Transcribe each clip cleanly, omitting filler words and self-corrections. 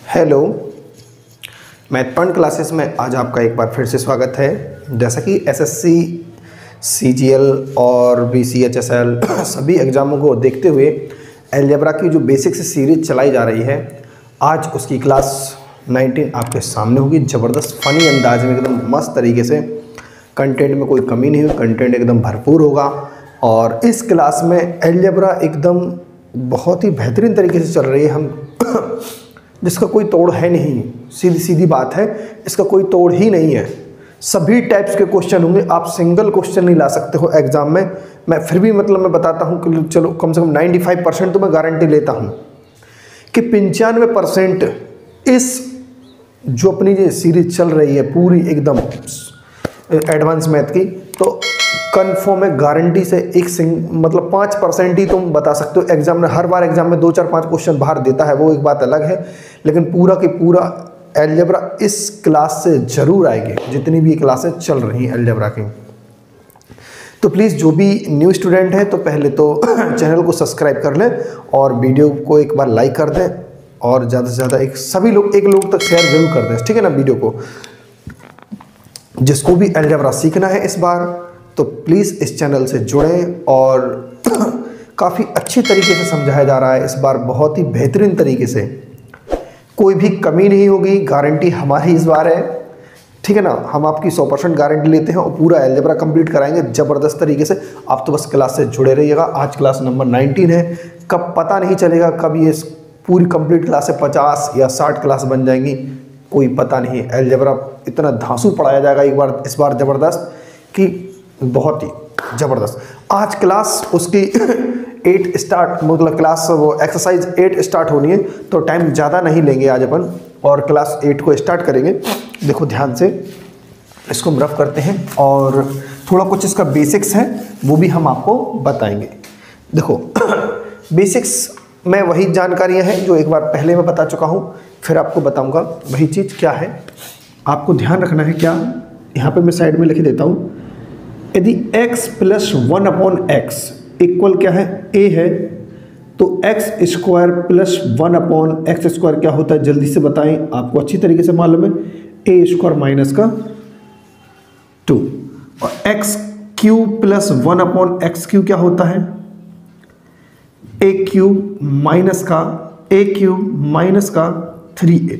Hello, math point classes में आज आपका एक बार फिर से स्वागत है। जैसा कि एसएससी, सीजीएल और बीसीएचएसएल सभी एग्ज़ामों को देखते हुए अलजेब्रा की जो बेसिक्स सीरीज चलाई जा रही है, आज उसकी क्लास 19 आपके सामने होगी। ज़बरदस्त फ़नी अंदाज में, एकदम मस्त तरीके से। कंटेंट में कोई कमी नहीं हुई, कंटेंट एकदम भरपूर होगा। और इस क्लास में अलजेब्रा एकदम बहुत ही बेहतरीन तरीके से चल रही है। हम जिसका कोई तोड़ है नहीं, सीधी सीधी बात है, इसका कोई तोड़ ही नहीं है। सभी टाइप्स के क्वेश्चन होंगे, आप सिंगल क्वेश्चन नहीं ला सकते हो एग्ज़ाम में। मैं फिर भी मैं बताता हूँ कि चलो कम से कम 95% तो मैं गारंटी लेता हूँ कि 95% इस जो अपनी ये सीरीज चल रही है पूरी एकदम एडवांस मैथ की, तो कन्फर्म है, गारंटी से 5% ही तुम बता सकते हो। एग्जाम में हर बार एग्जाम में 2, 4, 5 क्वेश्चन बाहर देता है, वो एक बात अलग है, लेकिन पूरा की पूरा अलजेब्रा इस क्लास से ज़रूर आएगी, जितनी भी क्लासेस चल रही हैं अलजेब्रा की। तो प्लीज़ जो भी न्यू स्टूडेंट है तो पहले तो चैनल को सब्सक्राइब कर लें और वीडियो को एक बार लाइक कर दें, और ज़्यादा से ज़्यादा एक लोग तक शेयर जरूर कर दें, ठीक है ना। वीडियो को जिसको भी अलजेब्रा सीखना है इस बार, तो प्लीज़ इस चैनल से जुड़ें। और काफ़ी अच्छी तरीके से समझाया जा रहा है इस बार, बहुत ही बेहतरीन तरीके से, कोई भी कमी नहीं होगी। गारंटी हमारी इस बार है, ठीक है ना। हम आपकी 100% गारंटी लेते हैं और पूरा अलजेब्रा कंप्लीट कराएंगे ज़बरदस्त तरीके से। आप तो बस क्लास से जुड़े रहिएगा। आज क्लास नंबर 19 है, कब पता नहीं चलेगा, कब ये पूरी कंप्लीट क्लास से 50 या 60 क्लास बन जाएंगी, कोई पता नहीं। अलजेब्रा इतना धांसू पढ़ाया जाएगा इस बार ज़बरदस्त कि बहुत ही ज़बरदस्त। आज क्लास उसकी 8 स्टार्ट, मतलब क्लास वो एक्सरसाइज 8 स्टार्ट होनी है, तो टाइम ज़्यादा नहीं लेंगे आज अपन, और क्लास 8 को स्टार्ट करेंगे। देखो ध्यान से, इसको हम रफ करते हैं और थोड़ा कुछ इसका बेसिक्स है वो भी हम आपको बताएंगे। देखो बेसिक्स में वही जानकारियाँ हैं जो एक बार पहले मैं बता चुका हूँ, फिर आपको बताऊँगा वही चीज़ क्या है। आपको ध्यान रखना है क्या, यहाँ पर मैं साइड में लिख देता हूँ। यदि x + 1/x इक्वल क्या है, a है, तो x² + 1/x² क्या होता है, जल्दी से बताएं, आपको अच्छी तरीके से मालूम है। a² - 2 और x³ + 1/x³ क्या होता है, a³ - 3a।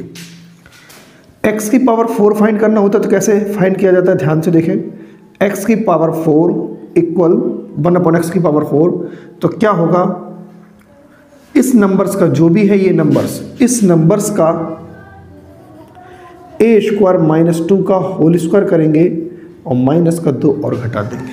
x की पावर 4 फाइंड करना होता है, तो कैसे फाइंड किया जाता है, ध्यान से देखें। x की पावर 4 इक्वल 1/x की पावर 4, तो क्या होगा, इस नंबर्स का जो भी है ये नंबर्स, इस नंबर्स का a² - 2 का होल स्क्वायर करेंगे और माइनस का 2 और घटा देंगे।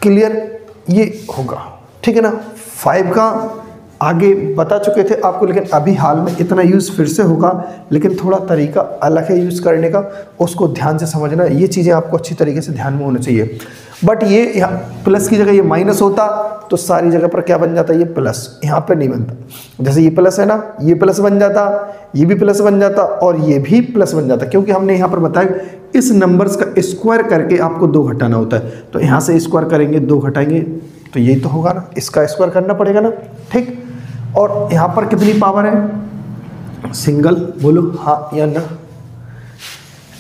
क्लियर ये होगा, ठीक है ना। 5 का आगे बता चुके थे आपको, लेकिन अभी हाल में इतना यूज़ फिर से होगा, लेकिन थोड़ा तरीका अलग है यूज़ करने का, उसको ध्यान से समझना। ये चीज़ें आपको अच्छी तरीके से ध्यान में होना चाहिए। बट ये यहाँ प्लस की जगह ये माइनस होता तो सारी जगह पर क्या बन जाता, ये प्लस, यहाँ पे नहीं बनता। जैसे ये प्लस है ना, ये प्लस बन जाता, ये भी प्लस बन जाता और ये भी प्लस बन जाता, क्योंकि हमने यहाँ पर बताया इस नंबर्स का स्क्वायर करके आपको 2 घटाना होता है। तो यहाँ से स्क्वायर करेंगे, 2 घटाएंगे, तो यही तो होगा ना, इसका स्क्वायर करना पड़ेगा ना, ठीक। और यहाँ पर कितनी पावर है, सिंगल, बोलो हाँ या ना।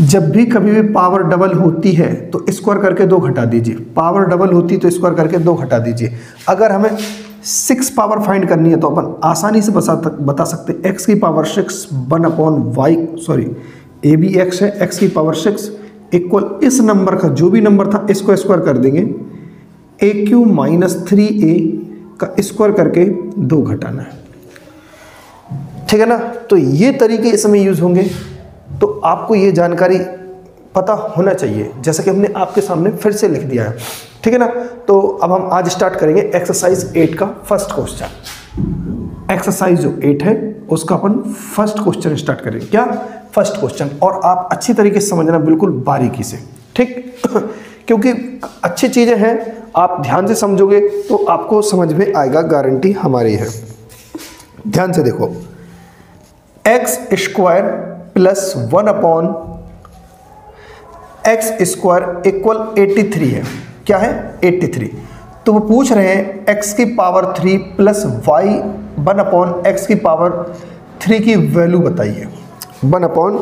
जब भी कभी भी पावर डबल होती है तो स्क्वायर करके 2 घटा दीजिए, पावर डबल होती है तो स्क्वायर करके 2 घटा दीजिए। अगर हमें 6 पावर फाइंड करनी है तो अपन आसानी से बता सकते हैं, x की पावर 6 1/y, सॉरी a भी x है, x की पावर 6 इक्वल इस नंबर का जो भी नंबर था इसको स्क्वायर कर देंगे, a³ - 3a का स्क्वायर करके 2 घटाना है, ठीक है ना। तो ये तरीके इसमें यूज होंगे, तो आपको ये जानकारी पता होना चाहिए, जैसा कि हमने आपके सामने फिर से लिख दिया है, ठीक है ना। तो अब हम आज स्टार्ट करेंगे एक्सरसाइज 8 का फर्स्ट क्वेश्चन। एक्सरसाइज जो 8 है उसका अपन फर्स्ट क्वेश्चन स्टार्ट करेंगे। क्या, फर्स्ट क्वेश्चन, और आप अच्छी तरीके से समझना, बिल्कुल बारीकी से, ठीक क्योंकि अच्छी चीज़ें हैं, आप ध्यान से समझोगे तो आपको समझ में आएगा, गारंटी हमारी है। ध्यान से देखो, x² + 1/x² इक्वल 83 है। क्या है, 83। तो वो पूछ रहे हैं x की पावर 3 + y 1/x की पावर 3 की वैल्यू बताइए। 1 अपॉन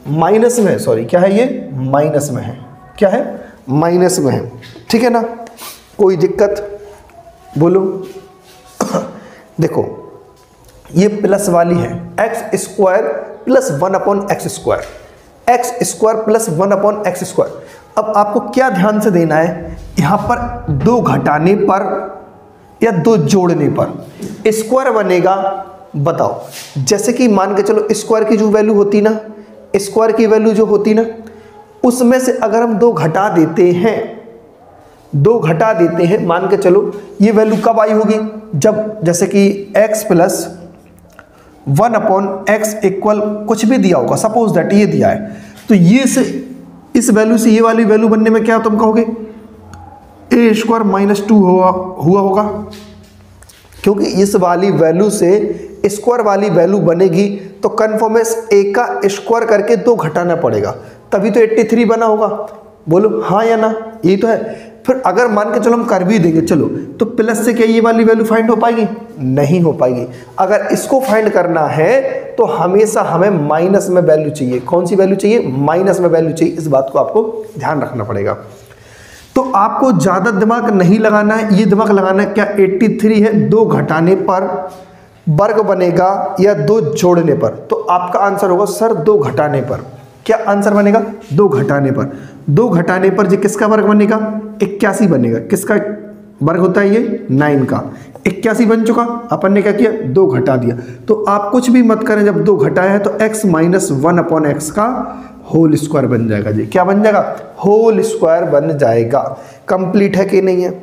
माइनस में, सॉरी क्या है ये, माइनस में है, क्या है, माइनस में है, ठीक है ना, कोई दिक्कत बोलो। देखो ये प्लस वाली है, x square plus 1 upon x square, x square plus 1 upon x square. अब आपको क्या ध्यान से देना है, यहाँ पर 2 घटाने पर या 2 जोड़ने पर स्क्वायर बनेगा, बताओ। जैसे कि मान के चलो स्क्वायर की जो वैल्यू होती ना, स्क्वायर की वैल्यू जो होती ना, उसमें से अगर हम 2 घटा देते हैं, 2 घटा देते हैं, मान के चलो ये वैल्यू कब आई होगी, जब जैसे कि x plus 1 upon x equal कुछ भी दिया होगा, सपोज दैट ये दिया है, तो ये से इस वैल्यू से ये वाली वैल्यू बनने में क्या तुम कहोगे, ए स्क्वायर माइनस 2 हुआ होगा, क्योंकि इस वाली वैल्यू से स्क्वायर वाली वैल्यू बनेगी तो कन्फर्म है ए का स्क्वायर करके 2 घटाना पड़ेगा, तभी तो 83 बना होगा। बोलो हाँ या ना, यही तो है। फिर अगर मान के चलो हम कर भी देंगे चलो, तो प्लस से क्या ये वाली वैल्यू फाइंड हो पाएगी, नहीं हो पाएगी। अगर इसको फाइंड करना है तो हमेशा हमें माइनस में वैल्यू चाहिए। कौन सी वैल्यू चाहिए, माइनस में वैल्यू चाहिए। इस बात को आपको ध्यान रखना पड़ेगा। तो आपको ज़्यादा दिमाग नहीं लगाना है, ये दिमाग लगाना है क्या 83 है 2 घटाने पर वर्ग बनेगा या 2 जोड़ने पर। तो आपका आंसर होगा सर 2 घटाने पर। क्या आंसर बनेगा, 2 घटाने पर। 2 घटाने पर जी किसका वर्ग बनेगा, 81 बनेगा। किसका वर्ग होता है ये, 9 का। 81 बन चुका, अपन ने क्या किया 2 घटा दिया। तो आप कुछ भी मत करें, जब 2 घटाया है तो x माइनस 1 अपॉन एक्स का होल स्क्वायर बन जाएगा जी। क्या बन जाएगा, होल स्क्वायर बन जाएगा। कंप्लीट है कि नहीं है।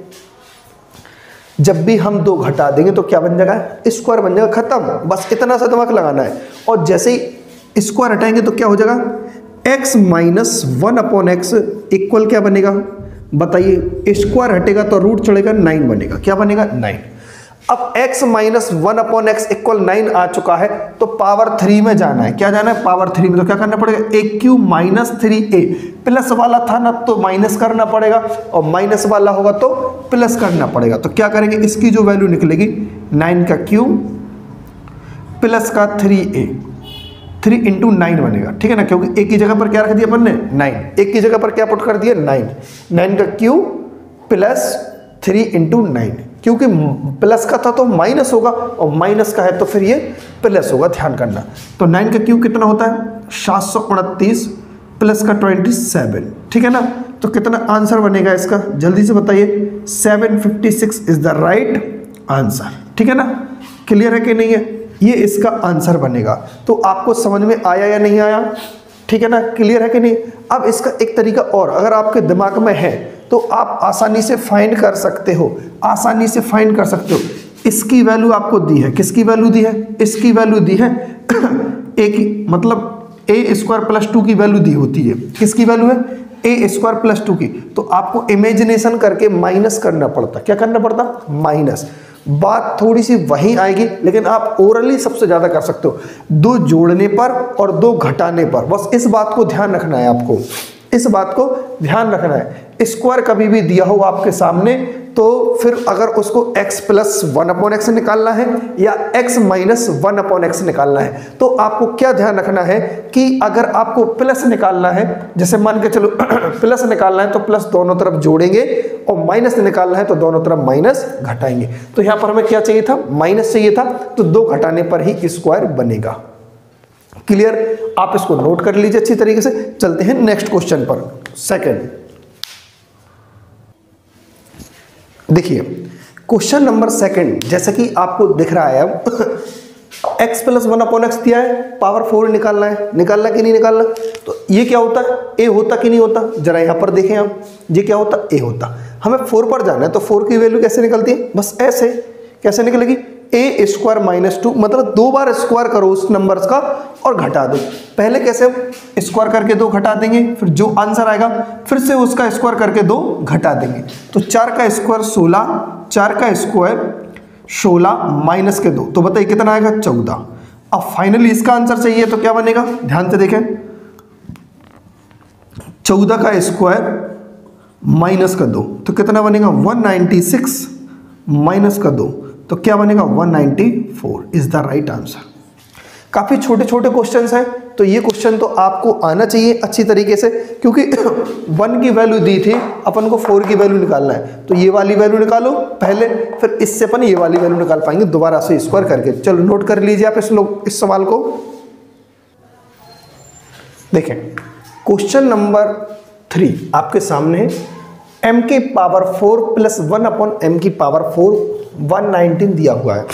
जब भी हम 2 घटा देंगे तो क्या बन जाएगा, स्क्वायर बन जाएगा, खत्म। बस इतना सा दिमाग लगाना है। और जैसे ही स्क्वायर हटाएंगे तो क्या हो जाएगा, x minus 1 upon x equal क्या बनेगा, बताइए। स्क्वायर हटेगा तो रूट चढ़ेगा, 9 बनेगा। क्या बनेगा, 9। अब x minus 1 upon x equal 9 आ चुका है, तो पावर 3 में जाना है। क्या जाना है, पावर 3 में। तो क्या करना पड़ेगा, a cube minus 3a। Plus वाला था ना तो माइनस करना पड़ेगा, और माइनस वाला होगा तो प्लस करना पड़ेगा। तो क्या करेंगे, इसकी जो वैल्यू निकलेगी 9 का क्यूब प्लस का 3a, 3 इंटू 9 बनेगा, ठीक है ना। क्योंकि एक की जगह पर क्या रख दिया अपन ने, 9। एक की जगह पर क्या पुट कर दिया, 9। 9 का क्यूब प्लस 3 इंटू 9। क्योंकि प्लस का था तो माइनस होगा, और माइनस का है तो फिर ये प्लस होगा, ध्यान करना। तो 9 का क्यूब कितना होता है, 729 प्लस का 27, ठीक है ना। तो कितना आंसर बनेगा इसका, जल्दी से बताइए। 756 इज द राइट आंसर, ठीक है ना। क्लियर है कि नहीं है, ये इसका आंसर बनेगा। तो आपको समझ में आया या नहीं आया, ठीक है ना, क्लियर है कि नहीं। अब इसका एक तरीका और अगर आपके दिमाग में है तो आप आसानी से फाइंड कर सकते हो, आसानी से फाइंड कर सकते हो। इसकी वैल्यू आपको दी है, किसकी वैल्यू दी है, इसकी वैल्यू दी है ए की, मतलब ए स्क्वायर प्लस 2 की वैल्यू दी होती है। किसकी वैल्यू है, ए स्क्वायर प्लस 2 की। तो आपको इमेजिनेशन करके माइनस करना पड़ता। क्या करना पड़ता, माइनस। बात थोड़ी सी वहीं आएगी, लेकिन आप ओरली सबसे ज़्यादा कर सकते हो, 2 जोड़ने पर और 2 घटाने पर। बस इस बात को ध्यान रखना है आपको, इस बात को ध्यान रखना है। स्क्वायर कभी भी दिया हो आपके सामने तो फिर अगर उसको x प्लस 1 अपॉन एक्स निकालना है या x माइनस 1 अपॉन एक्स निकालना है, तो आपको क्या ध्यान रखना है कि अगर आपको प्लस निकालना है, जैसे मान के चलो प्लस निकालना है तो प्लस दोनों तरफ जोड़ेंगे, और माइनस निकालना है तो दोनों तरफ माइनस घटाएंगे। तो यहाँ पर हमें क्या चाहिए था, माइनस चाहिए था, तो 2 घटाने पर ही स्क्वायर बनेगा। क्लियर, आप इसको नोट कर लीजिए अच्छी तरीके से। चलते हैं नेक्स्ट क्वेश्चन पर, सेकंड। देखिए क्वेश्चन नंबर सेकंड, जैसा कि आपको दिख रहा है, अब x प्लस 1 अपॉन एक्स दिया है, पावर 4 निकालना है। निकालना कि नहीं निकालना, तो ये क्या होता है, a होता कि नहीं होता, जरा यहाँ पर देखें आप, ये क्या होता, a होता। हमें 4 पर जाना है, तो 4 की वैल्यू कैसे निकलती है, बस ऐसे। कैसे निकलेगी, ए स्क्वायर माइनस 2, मतलब 2 बार स्क्वायर करो उस नंबर्स का और घटा दो। पहले कैसे, स्क्वायर करके 2 घटा देंगे, फिर जो आंसर आएगा फिर से उसका स्क्वायर करके 2 घटा देंगे। तो 4 का स्क्वायर 16, 4 का स्क्वायर 16 माइनस के 2, तो बताइए कितना आएगा, 14। अब फाइनली इसका आंसर चाहिए तो क्या बनेगा, ध्यान से देखें। 14 का स्क्वायर माइनस का 2, तो कितना बनेगा, 196 माइनस का 2, तो क्या बनेगा, 194 इज द राइट आंसर। काफ़ी छोटे छोटे क्वेश्चंस हैं, तो ये क्वेश्चन तो आपको आना चाहिए अच्छी तरीके से, क्योंकि 1 की वैल्यू दी थी, अपन को 4 की वैल्यू निकालना है, तो ये वाली वैल्यू निकालो पहले, फिर इससे अपन ये वाली वैल्यू निकाल पाएंगे दोबारा से स्क्वायर करके। चलो नोट कर लीजिए आप इस सवाल को। देखें क्वेश्चन नंबर 3 आपके सामने है, m की पावर 4 प्लस 1 अपॉन m की पावर 4 119 दिया हुआ है,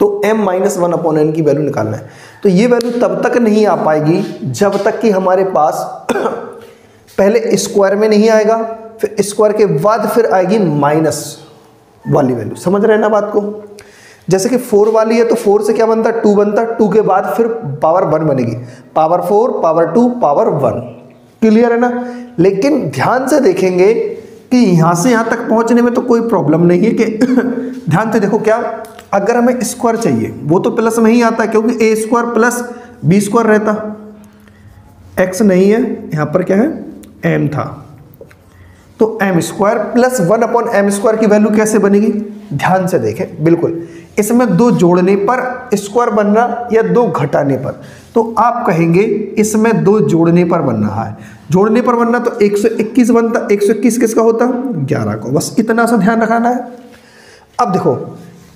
तो m माइनस 1 अपॉन n की वैल्यू निकालना है। तो ये वैल्यू तब तक नहीं आ पाएगी जब तक कि हमारे पास पहले स्क्वायर में नहीं आएगा, फिर स्क्वायर के बाद फिर आएगी माइनस वाली वैल्यू। समझ रहे हैं ना बात को? जैसे कि 4 वाली है तो 4 से क्या बनता है, 2 बनता है, 2 के बाद फिर पावर 1 बनेगी, पावर 4 पावर 2 पावर 1। क्लियर है ना? लेकिन ध्यान से देखेंगे कि यहाँ से यहाँ तक पहुँचने में तो कोई प्रॉब्लम नहीं है कि ध्यान से देखो, क्या अगर हमें स्क्वायर चाहिए वो तो प्लस में ही आता है, क्योंकि a square plus b square रहता, एक्स नहीं है यहाँ पर, क्या है एम था, तो m square plus 1 upon m square की वैल्यू कैसे बनेगी? ध्यान से देखें, बिल्कुल इसमें 2 जोड़ने पर स्क्वायर बनना या 2 घटाने पर, तो आप कहेंगे इसमें 2 जोड़ने पर बन रहा है। जोड़ने पर बनना तो 121 बनता, 121 किसका होता? 11 को। बस इतना सा ध्यान रखना है। अब देखो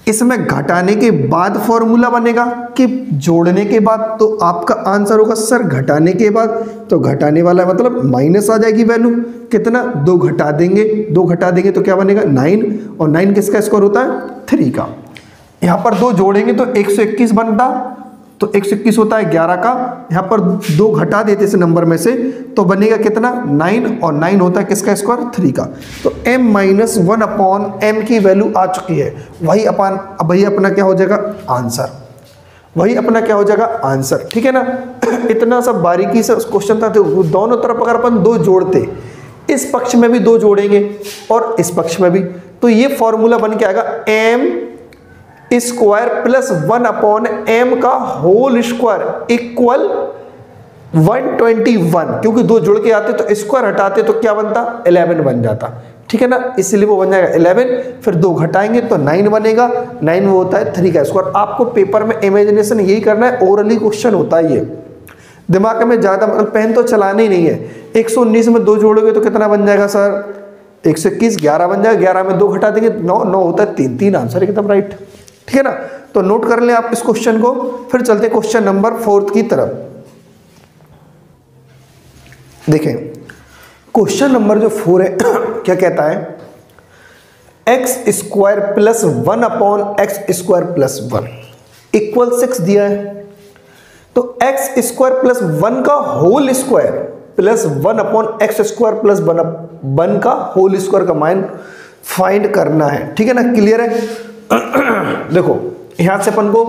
इसमें घटाने के बाद फॉर्मूला बनेगा कि जोड़ने के बाद, तो आपका आंसर होगा सर घटाने के बाद, तो घटाने वाला मतलब माइनस आ जाएगी वैल्यू, कितना 2 घटा देंगे, 2 घटा देंगे तो क्या बनेगा 9, और 9 किसका स्क्वायर होता है 3 का। यहाँ पर 2 जोड़ेंगे तो 121 बनता, तो 121 होता है 11 का, यहाँ पर 2 घटा देते इस नंबर में से तो बनेगा कितना 9, और 9 होता है किसका स्क्वायर 3 का। तो m माइनस 1 अपॉन m की वैल्यू आ चुकी है, वही अपना क्या हो जाएगा आंसर, वही अपना क्या हो जाएगा आंसर। ठीक है ना? इतना सब बारीकी से क्वेश्चन था, तो दोनों तरफ अगर अपन 2 जोड़ते, इस पक्ष में भी 2 जोड़ेंगे और इस पक्ष में भी, तो ये फॉर्मूला बन के आएगा m square plus 1 upon m का होल स्क्वायर इक्वल 121, क्योंकि 2 जुड़ के आते तो स्क्वायर हटाते तो क्या बनता 11 बन जाता। ठीक है ना? इसलिए वो बन जाएगा 11, फिर 2 घटाएंगे तो 9 बनेगा, 9 वो होता है 3 का स्क्वायर। आपको पेपर में इमेजिनेशन यही करना है, ओरली क्वेश्चन होता है ये, दिमाग में ज़्यादा मतलब पेन तो चलाना ही नहीं है। 119 में 2 जोड़ोगे तो कितना बन जाएगा सर 121, 11 बन जाएगा, 11 में 2 घटा देंगे 9, 9 होता है 3, 3 आंसर एकदम राइट। ठीक है ना? तो नोट कर लें आप इस क्वेश्चन को। फिर चलते क्वेश्चन नंबर 4 की तरफ। देखें क्वेश्चन नंबर जो 4 है क्या कहता है, x square plus 1 upon x square plus 1 equal 6 दिया है। तो एक्स स्क्वायर प्लस 1 का whole square plus 1 upon x square plus 1 का होल स्क्वायर का मान फाइंड करना है। ठीक है ना? क्लियर है? देखो यहां से अपन को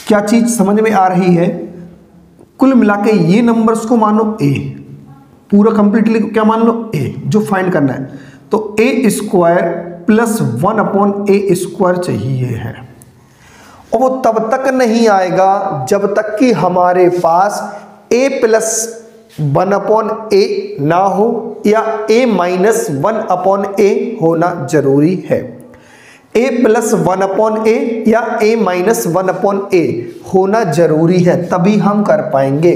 क्या चीज समझ में आ रही है, कुल मिला के ये नंबर्स को मानो a, पूरा कंप्लीटली क्या मान लो a, जो फाइंड करना है। तो a square plus 1 upon a square चाहिए है, और वो तब तक नहीं आएगा जब तक कि हमारे पास a प्लस 1 अपॉन a ना हो या a माइनस 1 अपॉन a होना जरूरी है। a प्लस 1 अपॉन a या a माइनस 1 अपॉन a होना जरूरी है, तभी हम कर पाएंगे।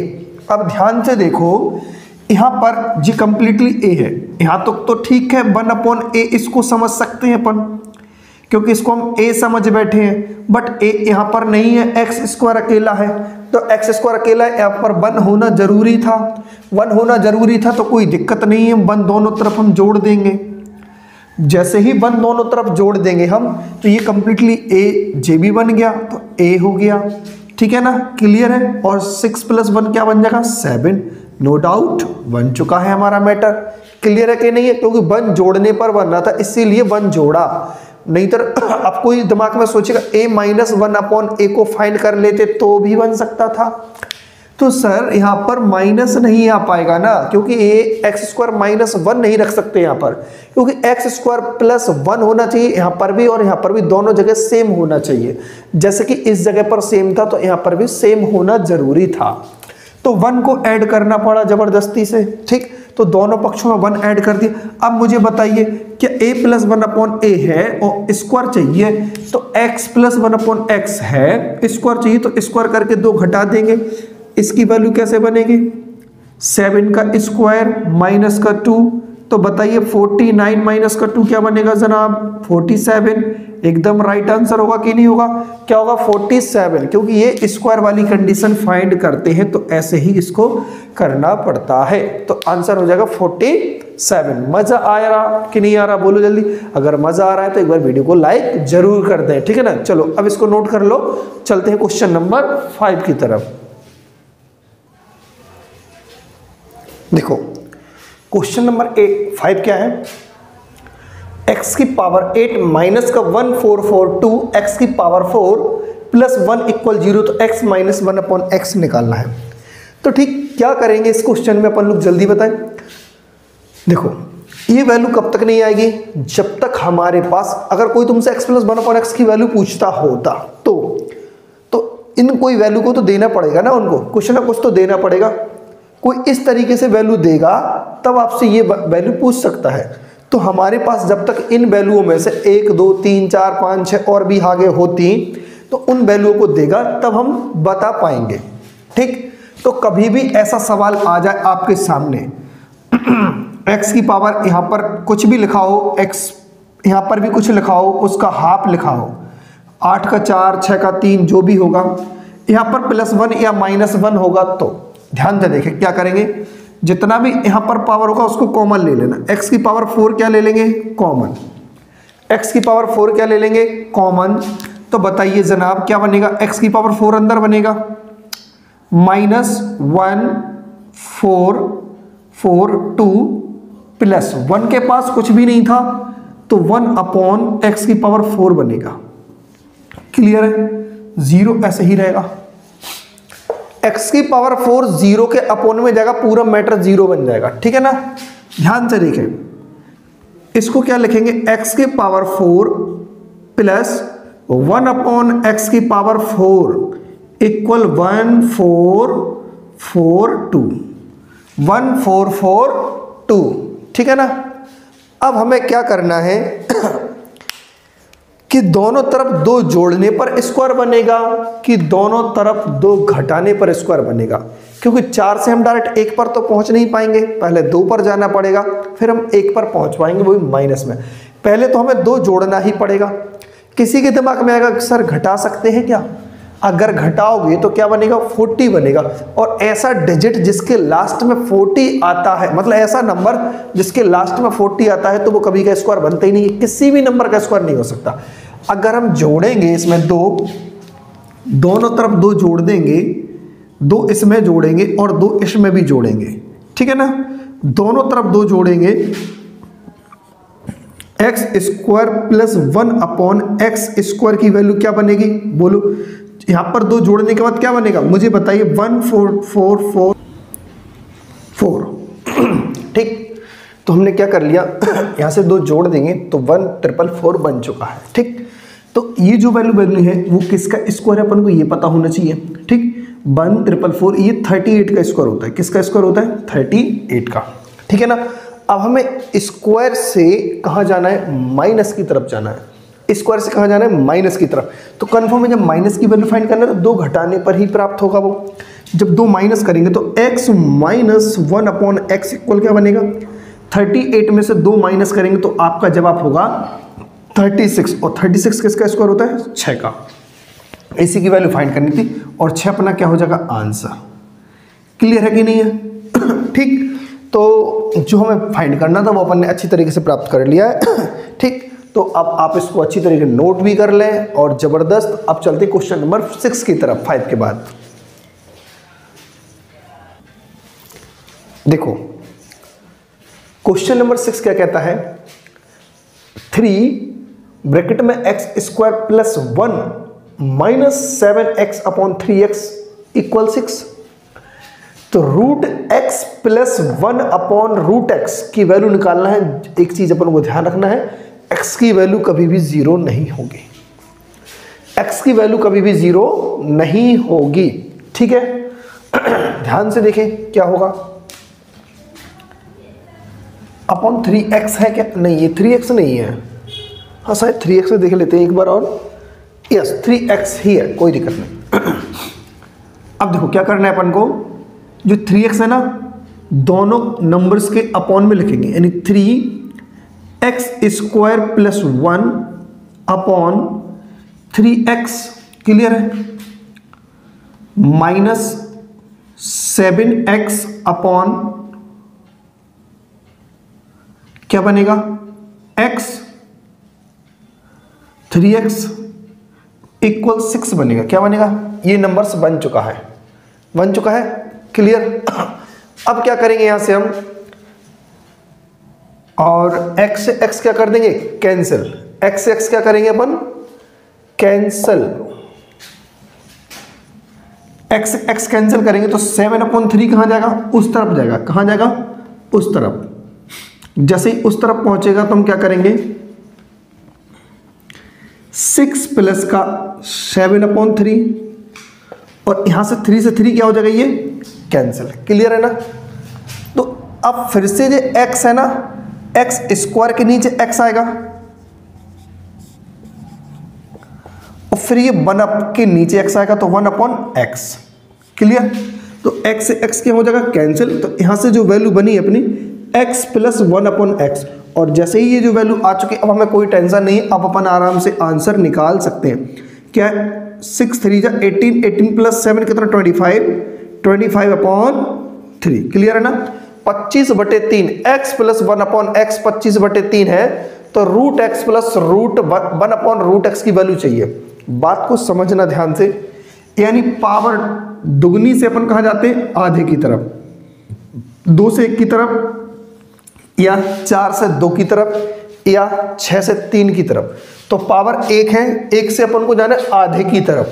अब ध्यान से देखो यहाँ पर जी कंप्लीटली a है, यहाँ तक तो ठीक है 1 अपॉन a इसको समझ सकते हैं अपन, क्योंकि इसको हम a समझ बैठे हैं, बट a यहाँ पर नहीं है, एक्स स्क्वायर अकेला है, तो एक्स स्क्वायर अकेला है, यहाँ पर 1 होना जरूरी था, 1 होना जरूरी था तो कोई दिक्कत नहीं है, 1 दोनों तरफ हम जोड़ देंगे। जैसे ही 1 दोनों तरफ जोड़ देंगे हम, तो ये कंप्लीटली a जे भी बन गया, तो a हो गया। ठीक है ना? क्लियर है? और 6 प्लस 1 क्या बन जाएगा 7, नो डाउट बन चुका है हमारा मैटर। क्लियर है कि नहीं है? क्योंकि 1 जोड़ने पर बन रहा था, इसीलिए 1 जोड़ा, नहीं तो आप कोई दिमाग में सोचेगा a माइनस 1 अपॉन a को फाइंड कर लेते तो भी बन सकता था। तो सर यहाँ पर माइनस नहीं आ पाएगा ना, क्योंकि a एक्स स्क्वायर माइनस 1 नहीं रख सकते यहाँ पर, क्योंकि एक्स स्क्वायर प्लस 1 होना चाहिए यहाँ पर भी, और यहाँ पर भी दोनों जगह सेम होना चाहिए। जैसे कि इस जगह पर सेम था तो यहाँ पर भी सेम होना जरूरी था, तो 1 को ऐड करना पड़ा जबरदस्ती से। ठीक, तो तो दोनों पक्षों में 1 ऐड कर दिया। अब मुझे बताइए क्या a प्लस 1/a है और स्क्वायर चाहिए, तो x प्लस 1/x है, स्क्वायर चाहिए तो स्क्वायर करके 2 घटा देंगे। इसकी वैल्यू कैसे बनेगी, 7 का स्क्वायर माइनस का 2, तो बताइए 49 माइनस का 2 क्या बनेगा जनाब, 47। एकदम राइट आंसर होगा कि नहीं होगा, क्या होगा 47, क्योंकि ये स्क्वायर वाली कंडीशन फाइंड करते हैं तो ऐसे ही इसको करना पड़ता है। तो आंसर हो जाएगा 47। मजा आ रहा कि नहीं आ रहा, बोलो जल्दी। अगर मजा आ रहा है तो एक बार वीडियो को लाइक जरूर कर दें, ठीक है ना। चलो अब इसको नोट कर लो, चलते हैं क्वेश्चन नंबर 5 की तरफ। देखो क्वेश्चन नंबर 5 क्या है, x की पावर 8 माइनस का 1442 x की पावर 4 प्लस 1 इक्वल 0, तो x माइनस 1/x निकालना है। तो ठीक क्या करेंगे इस क्वेश्चन में अपन लोग, जल्दी बताएं। देखो ये वैल्यू कब तक नहीं आएगी, जब तक हमारे पास अगर कोई तुमसे x प्लस 1/x की वैल्यू पूछता होता तो इन कोई वैल्यू को तो देना पड़ेगा ना, उनको कुछ ना कुछ तो देना पड़ेगा। कोई इस तरीके से वैल्यू देगा तब आपसे ये वैल्यू पूछ सकता है। तो हमारे पास जब तक इन वैल्यूओं में से 1 2 3 4 5 6 और भी आगे होती तो उन वैल्यूओं को देगा तब हम बता पाएंगे, ठीक। तो कभी भी ऐसा सवाल आ जाए आपके सामने x की पावर यहाँ पर कुछ भी लिखा हो, x यहाँ पर भी कुछ लिखा हो, उसका हाफ लिखा हो, 8 का 4 6 का 3 जो भी होगा, यहाँ पर +1 या -1 होगा, तो ध्यान से देखें क्या करेंगे, जितना भी यहां पर पावर होगा उसको कॉमन ले लेना। x की पावर 4 क्या ले लेंगे, कॉमन। x की पावर 4 क्या ले लेंगे, कॉमन। तो बताइए जनाब क्या बनेगा, x की पावर 4 अंदर बनेगा -1 4 4 2 प्लस 1 के पास कुछ भी नहीं था तो 1/x की पावर 4 बनेगा। क्लियर है, 0 ऐसे ही रहेगा। x की पावर 4 0 के अपोन में जाएगा, पूरा मैटर 0 बन जाएगा, ठीक है ना। ध्यान से देखें, इसको क्या लिखेंगे, x की पावर 4 प्लस 1/x की पावर 4 इक्वल 1442 1442, ठीक है ना। अब हमें क्या करना है कि दोनों तरफ 2 जोड़ने पर स्क्वायर बनेगा कि दोनों तरफ 2 घटाने पर स्क्वायर बनेगा, क्योंकि 4 से हम डायरेक्ट 1 पर तो पहुंच नहीं पाएंगे, पहले 2 पर जाना पड़ेगा, फिर हम 1 पर पहुंच पाएंगे, वो भी माइनस में। पहले तो हमें 2 जोड़ना ही पड़ेगा। किसी के दिमाग में आएगा सर घटा सकते हैं क्या, अगर घटाओगे तो क्या बनेगा, 40 बनेगा। और ऐसा डिजिट जिसके लास्ट में 40 आता है, मतलब ऐसा नंबर जिसके लास्ट में 40 आता है, तो वो कभी का स्क्वायर बनता ही नहीं है, किसी भी नंबर का स्क्वायर नहीं हो सकता। अगर हम जोड़ेंगे इसमें 2, दोनों तरफ 2 जोड़ देंगे, 2 इसमें जोड़ेंगे और 2 इसमें भी जोड़ेंगे, ठीक है ना। दोनों तरफ 2 जोड़ेंगे, x² प्लस 1/x² की वैल्यू क्या बनेगी, बोलो। यहां पर 2 जोड़ने के बाद क्या बनेगा, मुझे बताइए, 1444, ठीक। तो हमने क्या कर लिया, यहां से 2 जोड़ देंगे तो 1444 बन चुका है, ठीक। तो ये जो वैल्यू बनी है वो किसका स्क्वायर है, अपन को ये पता होना चाहिए, ठीक। 1444 ये 38 का स्क्वायर होता है, किसका स्क्वायर होता है, 38 का, ठीक है ना। अब हमें स्क्वायर से कहाँ जाना है, माइनस की तरफ जाना है। स्क्वायर से कहाँ जाना है, माइनस की तरफ। तो कन्फर्म है जब माइनस की वैल्यू फाइंड करना है तो 2 घटाने पर ही प्राप्त होगा वो। जब 2 माइनस करेंगे तो x माइनस 1/x इक्वल क्या बनेगा, 38 में से 2 माइनस करेंगे तो आपका जवाब होगा 36, और 36 किसका स्क्वायर होता है, 6 का। इसी की वैल्यू फाइंड करनी थी और 6 अपना क्या हो जाएगा, आंसर। क्लियर है कि नहीं है, ठीक। तो जो हमें फाइंड करना था वो अपन ने अच्छी तरीके से प्राप्त कर लिया है, ठीक। तो अब आप इसको अच्छी तरीके से नोट भी कर लें और जबरदस्त। अब चलते क्वेश्चन नंबर 6 की तरफ, 5 के बाद। देखो क्वेश्चन नंबर 6 क्या कहता है, 3 ब्रैकेट में x² plus 1 minus 7x/3x equal 6। तो √x प्लस 1/√x की वैल्यू निकालना है। एक चीज अपन को ध्यान रखना है, x की वैल्यू कभी भी 0 नहीं होगी, x की वैल्यू कभी भी 0 नहीं होगी, ठीक है। ध्यान से देखें क्या होगा, अपॉन 3x है क्या? नहीं, ये 3x नहीं है। हाँ शायद 3x में देख लेते हैं एक बार और। यस 3x ही है, कोई दिक्कत नहीं। अब देखो क्या करना है अपन को, जो 3x है ना दोनों नंबर्स के अपॉन में लिखेंगे, यानी 3x² plus 1 upon 3x, clear है, माइनस 7x अपॉन क्या बनेगा x, 3x इक्वल 6 बनेगा। क्या बनेगा? ये नंबर्स बन चुका है, क्लियर। अब क्या करेंगे यहां से हम, और x से x क्या कर देंगे? कैंसिल। x से x क्या करेंगे अपन? कैंसिल। x से x कैंसिल करेंगे तो 7/3 कहां जाएगा? उस तरफ जाएगा। कहां जाएगा? उस तरफ। जैसे ही उस तरफ पहुंचेगा तो हम क्या करेंगे, 6 प्लस का 7/3, और यहां से 3 से 3 क्या हो जाएगा? ये कैंसिल। क्लियर है ना? तो अब फिर से जो x है ना, x² के नीचे x आएगा, और फिर ये 1 के नीचे x आएगा तो 1/x। क्लियर? तो x से x क्या हो जाएगा? कैंसिल। तो यहां से जो वैल्यू बनी अपनी x प्लस 1/x, और जैसे ही ये जो वैल्यू आ चुकी है अब हमें कोई टेंशन नहीं, अब अपन आराम से आंसर निकाल सकते हैं। क्या है? 6 3 18, 18 प्लस 7 कितना? 25, 25/3। क्लियर है ना? 25/3, x प्लस 1/x 25/3 है, तो √x प्लस √1/√x की वैल्यू चाहिए। बात को समझना ध्यान से, यानी पावर दुगनी से अपन कहाँ जाते हैं? आधे की तरफ, 2 से 1 की तरफ, या 4 से 2 की तरफ, या 6 से 3 की तरफ। तो पावर 1 है, 1 से अपन को जाना है आधे की तरफ।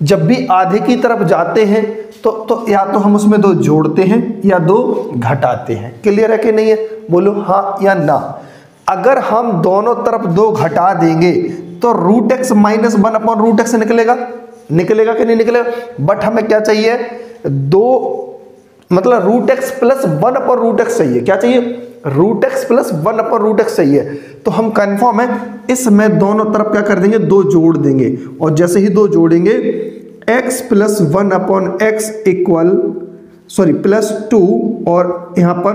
जब भी आधे की तरफ जाते हैं तो या तो हम उसमें 2 जोड़ते हैं या 2 घटाते हैं। क्लियर है कि नहीं है? बोलो हाँ या ना। अगर हम दोनों तरफ 2 घटा देंगे तो √x माइनस 1/√x निकलेगा कि नहीं निकलेगा? बट हमें क्या चाहिए? 2 मतलब √x प्लस 1/√x चाहिए। क्या चाहिए? √x प्लस 1/√x चाहिए। तो हम कंफर्म है इसमें दोनों तरफ क्या कर देंगे? 2 जोड़ देंगे, और जैसे ही 2 जोड़ेंगे x plus 1/x equal plus 2, और यहां पर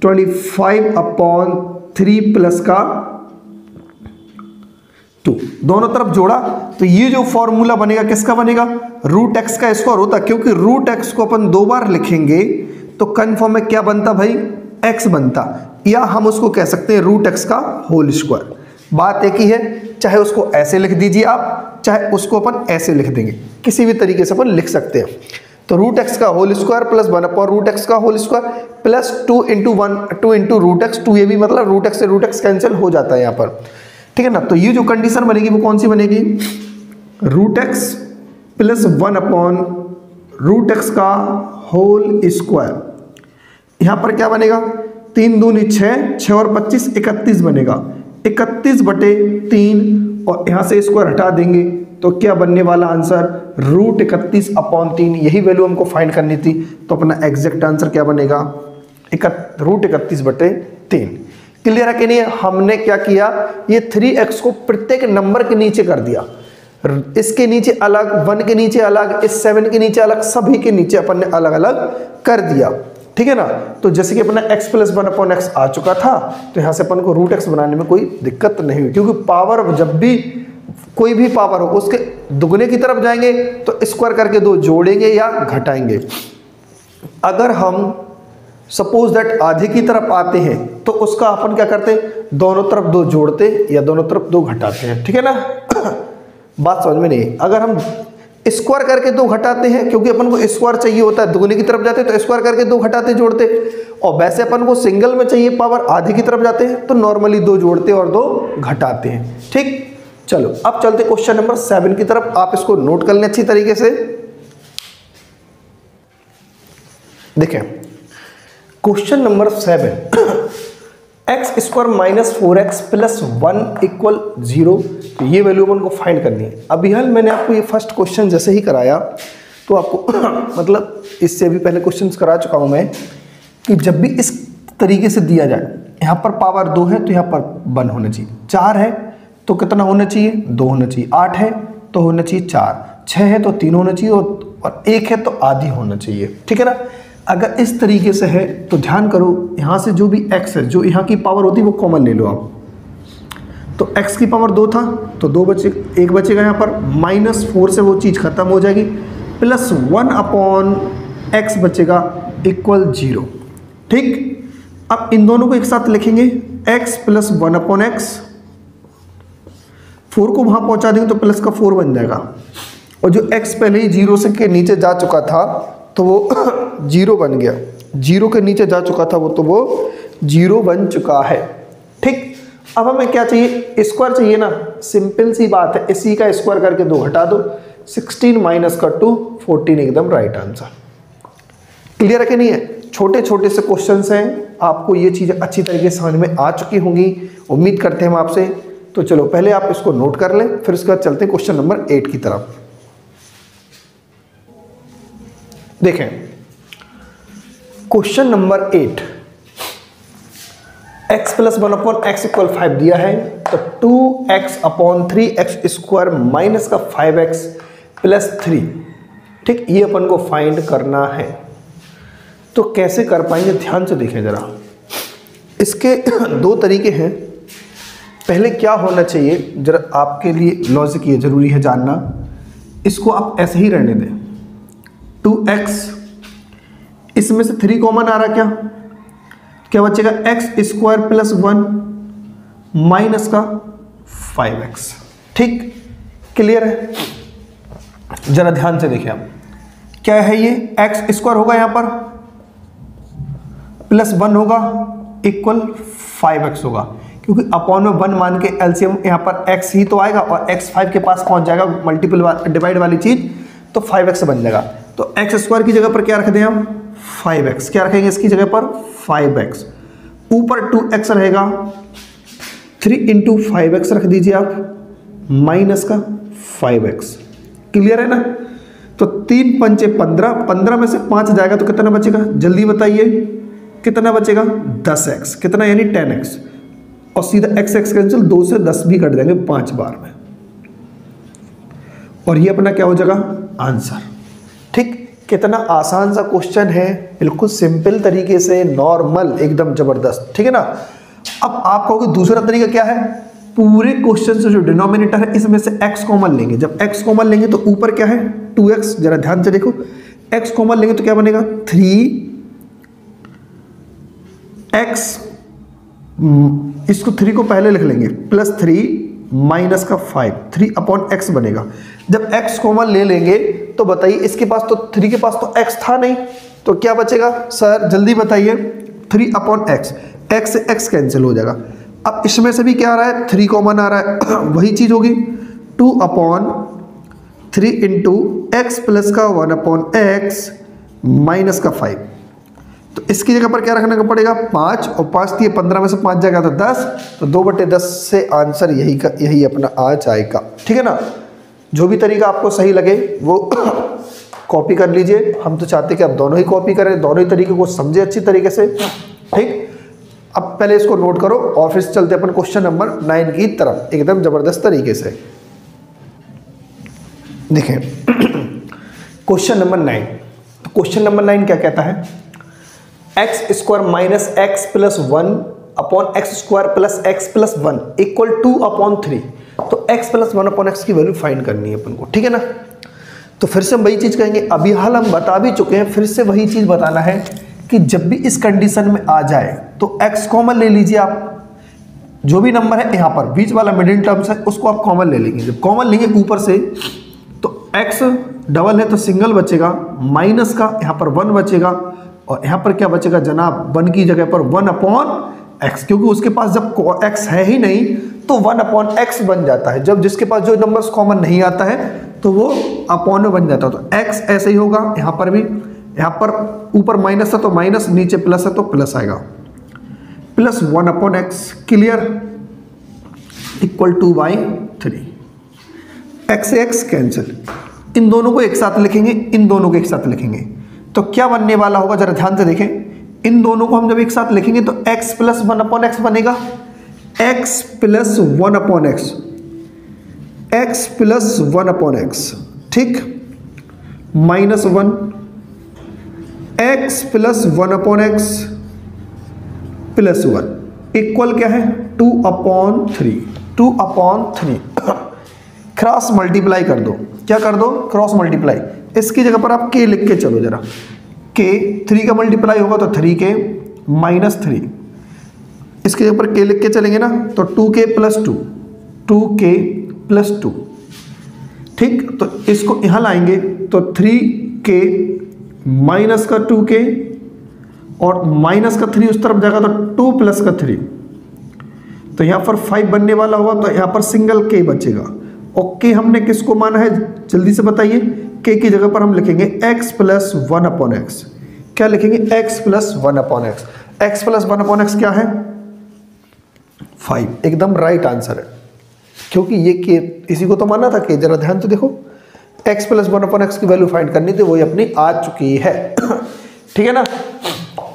25/3 प्लस का 2, दोनों तरफ जोड़ा तो ये जो फॉर्मूला बनेगा किसका बनेगा? √x का स्क्वायर होता, क्योंकि √x को अपन 2 बार लिखेंगे तो कंफर्म में क्या बनता भाई? x बनता, या हम उसको कह सकते हैं √x का होल स्क्वायर। बात एक ही है, चाहे उसको ऐसे लिख दीजिए आप, चाहे उसको अपन ऐसे लिख देंगे, किसी भी तरीके से अपन लिख सकते हैं। तो √x का होल स्क्वायर प्लस 1/√x का होल स्क्वायर प्लस 2 × √x, 2 ये भी मतलब √x से √x कैंसिल हो जाता है यहाँ पर, ठीक है ना। तो ये जो कंडीशन बनेगी वो कौन सी बनेगी? √x प्लस 1/√x का होल स्क्वायर। यहां पर क्या बनेगा? 3 दूनी 6, 6 और 25 31 बनेगा, 31/3, और यहां से स्क्वायर हटा देंगे तो क्या बनने वाला आंसर? √31/3। यही वैल्यू हमको फाइंड करनी थी, तो अपना एग्जैक्ट आंसर क्या बनेगा? √31/3। क्लियर है कि नहीं? हमने क्या किया, ये 3x को प्रत्येक नंबर के नीचे कर दिया, इसके नीचे अलग, 1 के नीचे अलग, इस 7 के नीचे अलग, सभी के नीचे अपन ने अलग अलग कर दिया, ठीक है ना। तो जैसे कि अपना x प्लस 1/x आ चुका था, तो यहां से अपन को √x बनाने में कोई दिक्कत नहीं हुई, क्योंकि पावर जब भी कोई भी पावर हो उसके दुगने की तरफ जाएंगे तो स्क्वायर करके 2 जोड़ेंगे या घटाएंगे। अगर हम सपोज दैट आधे की तरफ आते हैं तो उसका अपन क्या करते हैं? दोनों तरफ 2 जोड़ते या दोनों तरफ 2 घटाते हैं, ठीक है ना। बात समझ में नहीं? अगर हम स्क्वायर करके 2 घटाते हैं, क्योंकि अपन को स्क्वायर चाहिए होता है, दुगने की तरफ जाते हैं तो स्क्वायर करके 2 घटाते जोड़ते, और वैसे अपन को सिंगल में चाहिए पावर, आधे की तरफ जाते हैं तो नॉर्मली 2 जोड़ते और 2 घटाते हैं, ठीक। चलो अब चलते क्वेश्चन नंबर 7 की तरफ। आप इसको नोट कर लें अच्छी तरीके से। देखें question number 7, x² minus 4x plus 1 equal 0, तो ये वैल्यू अपन को फाइंड करनी है। अभी हाल मैंने आपको ये फर्स्ट क्वेश्चन जैसे ही कराया तो आपको मतलब इससे भी पहले क्वेश्चंस करा चुका हूं मैं, कि जब भी इस तरीके से दिया जाए, यहाँ पर पावर 2 है तो यहाँ पर 1 होना चाहिए, 4 है तो कितना होना चाहिए, 2 होना चाहिए, 8 है तो होना चाहिए 4, 6 है तो 3 होना चाहिए और 1 है तो आधी होना चाहिए, ठीक है ना। अगर इस तरीके से है तो ध्यान करो, यहाँ से जो भी x है, जो यहाँ की पावर होती है वो कॉमन ले लो आप। तो x की पावर 2 था तो 2 बचे, 1 बचेगा यहाँ पर, -4 से वो चीज़ खत्म हो जाएगी, +1/x बचेगा इक्वल 0, ठीक। अब इन दोनों को एक साथ लिखेंगे, x + 1/x, 4 को वहाँ पहुँचा देंगे तो प्लस का 4 बन जाएगा, और जो x पहले ही 0 से के नीचे जा चुका था तो वो 0 बन गया, 0 के नीचे जा चुका था वो तो वो 0 बन चुका है, ठीक। अब हमें क्या चाहिए, स्क्वायर चाहिए ना, सिंपल सी बात है, इसी का स्क्वायर करके 2 हटा दो, 16 - 2 14 एकदम राइट आंसर। क्लियर है कि नहीं है? छोटे छोटे से क्वेश्चंस हैं, आपको ये चीज़ें अच्छी तरीके से समझ में आ चुकी होंगी, उम्मीद करते हैं हम आपसे। तो चलो पहले आप इसको नोट कर लें, फिर उसके बाद चलते हैं क्वेश्चन नंबर 8 की तरफ। देखें क्वेश्चन नंबर 8, x + 1/x = 5 दिया है, तो 2x/3x² माइनस का 5x + 3, ठीक, ये अपन को फाइंड करना है। तो कैसे कर पाएंगे, ध्यान से देखें जरा, इसके 2 तरीके हैं। पहले क्या होना चाहिए, जरा आपके लिए लॉजिक ये जरूरी है जानना, इसको आप ऐसे ही रहने दें, 2x, इसमें से 3 कॉमन आ रहा, क्या बचेगा, x² + 1 माइनस का 5x, ठीक, क्लियर है। जरा ध्यान से देखिए आप, क्या है ये, x² होगा यहाँ पर +1 होगा इक्वल 5x होगा, क्योंकि अपॉन में 1 मान के एलसीएम यहाँ पर x ही तो आएगा और x 5 के पास पहुँच जाएगा, मल्टीपल डिवाइड वाली चीज़, तो 5x बन जाएगा। तो x² की जगह पर क्या रख दें हम, 5x, क्या रखेंगे इसकी जगह पर 5x, ऊपर 2x रहेगा, 3 × 5x रख दीजिए आप, माइनस का 5x, क्लियर है ना। तो 3 × 5 = 15, 15 में से 5 जाएगा तो कितना बचेगा, जल्दी बताइए कितना बचेगा, 10x, कितना यानी 10x, और सीधा x कैंसिल, 2 से 10 भी कट देंगे 5 बार में, और ये अपना क्या हो जाएगा, आंसर, ठीक। कितना आसान सा क्वेश्चन है, बिल्कुल सिंपल तरीके से, नॉर्मल, एकदम जबरदस्त, ठीक है ना। अब आप कहोगे दूसरा तरीका क्या है, पूरे क्वेश्चन से जो डिनोमिनेटर है इसमें से x कॉमन लेंगे, जब x कॉमन लेंगे तो ऊपर क्या है 2x, जरा ध्यान से देखो, x कॉमन लेंगे तो क्या बनेगा 3x, इसको 3 को पहले लिख लेंगे, +3 माइनस का 5, 3/x बनेगा। जब x कॉमन ले लेंगे तो बताइए, इसके पास तो 3 के पास तो x था नहीं, तो क्या बचेगा सर, जल्दी बताइए, 3/x, x से x कैंसिल हो जाएगा। अब इसमें से भी क्या आ रहा है, 3 कॉमन आ रहा है, वही चीज़ होगी, 2/3 × x + का 1/x माइनस का 5, तो इसकी जगह पर क्या रखने का पड़ेगा, 5, और 5 थी 15 में से 5 जाएगा तो 10, तो 2/10 से आंसर यही अपना आ जाएगा, ठीक है ना। जो भी तरीका आपको सही लगे वो कॉपी कर लीजिए, हम तो चाहते हैं कि आप दोनों ही कॉपी करें, दोनों ही तरीके को समझे अच्छी तरीके से, ठीक। अब पहले इसको नोट करो और फिर चलते अपन क्वेश्चन नंबर 9 की तरफ, एकदम जबरदस्त तरीके से। देखें क्वेश्चन नंबर 9, तो क्वेश्चन नंबर 9 क्या कहता है, x² - x + 1/x² + x + 1 = 2/3, तो x + 1/x की वैल्यू फाइंड करनी है अपन को, ठीक है ना। तो फिर से हम वही चीज़ कहेंगे, अभी हाल हम बता भी चुके हैं, फिर से वही चीज़ बताना है कि जब भी इस कंडीशन में आ जाए तो x कॉमन ले लीजिए आप, जो भी नंबर है यहाँ पर बीच वाला मिडिल टर्म्स है उसको आप कॉमन ले लेंगे। जब कॉमन लेंगे ऊपर से तो x डबल है तो सिंगल बचेगा, माइनस का यहाँ पर 1 बचेगा, और यहाँ पर क्या बचेगा जनाब, 1 की जगह पर 1/x, क्योंकि उसके पास जब x है ही नहीं तो 1/x बन जाता है। जब जिसके पास जो नंबर्स कॉमन नहीं आता है तो वो अपॉन में बन जाता है, तो x ऐसे ही होगा, यहाँ पर भी, यहाँ पर ऊपर माइनस है तो माइनस, नीचे प्लस है तो प्लस आएगा, +1/x, क्लियर, = 2/3, x से x कैंसिल, इन दोनों को एक साथ लिखेंगे, इन दोनों को एक साथ लिखेंगे, तो क्या बनने वाला होगा, जरा ध्यान से देखें, इन दोनों को हम जब एक साथ लिखेंगे तो x प्लस 1/x बनेगा, x plus 1/x, x plus 1/x, ठीक, -1, x plus 1/x plus 1 equal क्या है 2/3, 2/3। क्रॉस मल्टीप्लाई कर दो, क्या कर दो, क्रॉस मल्टीप्लाई। इसकी जगह पर आप k लिख के चलो जरा, k 3 का मल्टीप्लाई होगा तो 3k -3, इसकी जगह पर k लिख के चलेंगे ना तो 2k प्लस 2, 2k प्लस 2, ठीक। तो इसको यहाँ लाएंगे तो 3k माइनस का 2k और माइनस का 3 उस तरफ जाएगा तो 2 प्लस का 3, तो यहाँ पर 5 बनने वाला होगा, तो यहाँ पर सिंगल k बचेगा। और k हमने किसको माना है जल्दी से बताइए, k की जगह पर हम लिखेंगे x प्लस 1/x, क्या लिखेंगे x plus 1/x, x plus 1/x क्या है 5, एकदम राइट आंसर है, क्योंकि ये k इसी को तो माना था k, जरा ध्यान तो देखो, x प्लस 1/x की वैल्यू फाइंड करनी थी, वही अपनी आ चुकी है। ठीक है ना,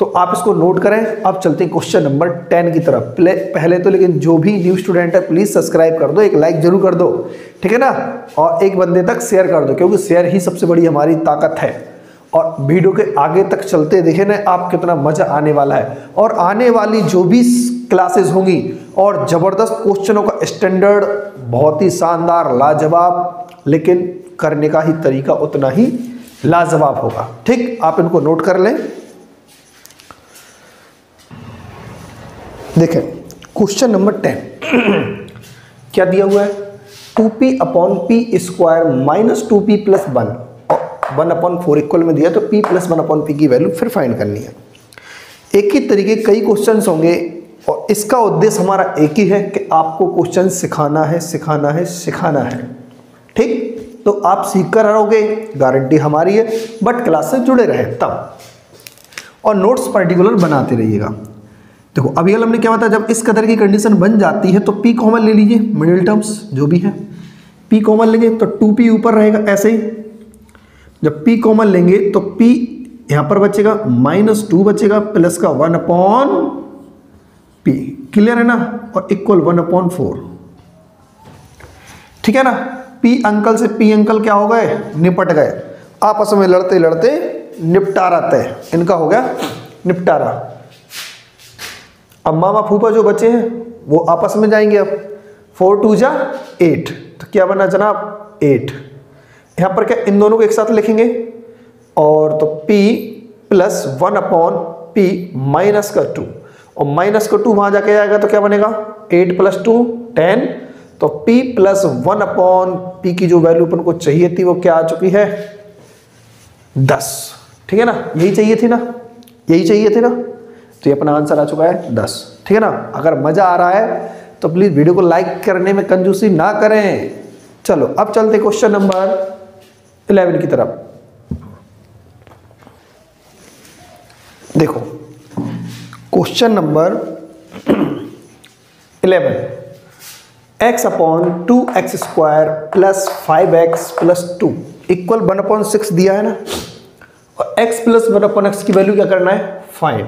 तो आप इसको नोट करें। अब चलते हैं क्वेश्चन नंबर 10 की तरफ। पहले तो लेकिन जो भी न्यू स्टूडेंट है प्लीज सब्सक्राइब कर दो, एक लाइक जरूर कर दो, ठीक है ना, और एक बंदे तक शेयर कर दो, क्योंकि शेयर ही सबसे बड़ी हमारी ताकत है। और वीडियो के आगे तक चलते देखें ना आप कितना मजा आने वाला है, और आने वाली जो भी क्लासेस होंगी और जबरदस्त क्वेश्चनों का स्टैंडर्ड बहुत ही शानदार लाजवाब, लेकिन करने का ही तरीका उतना ही लाजवाब होगा। ठीक, आप इनको नोट कर लें। देखें क्वेश्चन नंबर 10 क्या दिया हुआ है, 2p/p² माइनस 2p प्लस 1 और 1/4 इक्वल में दिया, तो p प्लस 1/p की वैल्यू फिर फाइंड करनी है। एक ही तरीके कई क्वेश्चंस होंगे और इसका उद्देश्य हमारा एक ही है कि आपको क्वेश्चन सिखाना है, सिखाना है, सिखाना है। ठीक, तो आप सीख कर रहोगे, गारंटी हमारी है, बट क्लास से जुड़े रहे तब, और नोट्स पर्टिकुलर बनाते रहिएगा। देखो अभी हमने क्या बताया, जब इस कदर की कंडीशन बन जाती है तो p कॉमन ले लीजिए, मिडिल टर्म्स जो भी है p कॉमन लेंगे तो 2p ऊपर रहेगा ऐसे ही। जब p कॉमन लेंगे तो p यहाँ पर बचेगा -2 बचेगा प्लस का 1/p, क्लियर है ना, और इक्वल 1/4। ठीक है ना, p अंकल से p अंकल क्या हो गए, निपट गए, आपस में लड़ते लड़ते निपटारा तय, इनका हो गया निपटारा। अब मामा फूफा जो बचे हैं वो आपस में जाएंगे। अब 4 2 जा 8, तो क्या बना जनाब 8। यहाँ पर क्या इन दोनों को एक साथ लिखेंगे, और तो p प्लस 1/p माइनस का 2, और माइनस का 2 वहाँ जाके आएगा तो क्या बनेगा 8 प्लस 2 10, तो p प्लस 1/p की जो वैल्यू अपन को चाहिए थी वो क्या आ चुकी है 10। ठीक है ना, यही चाहिए थी ना, यही चाहिए थी ना, तो ये अपना आंसर आ चुका है 10। ठीक है ना, अगर मजा आ रहा है तो प्लीज वीडियो को लाइक करने में कंजूसी ना करें। चलो अब चलते क्वेश्चन नंबर 11 की तरफ। देखो question number 11, x/2x² plus 5x plus 2 equal 1/6 दिया है ना, और x प्लस 1/x की वैल्यू क्या करना है फाइंड।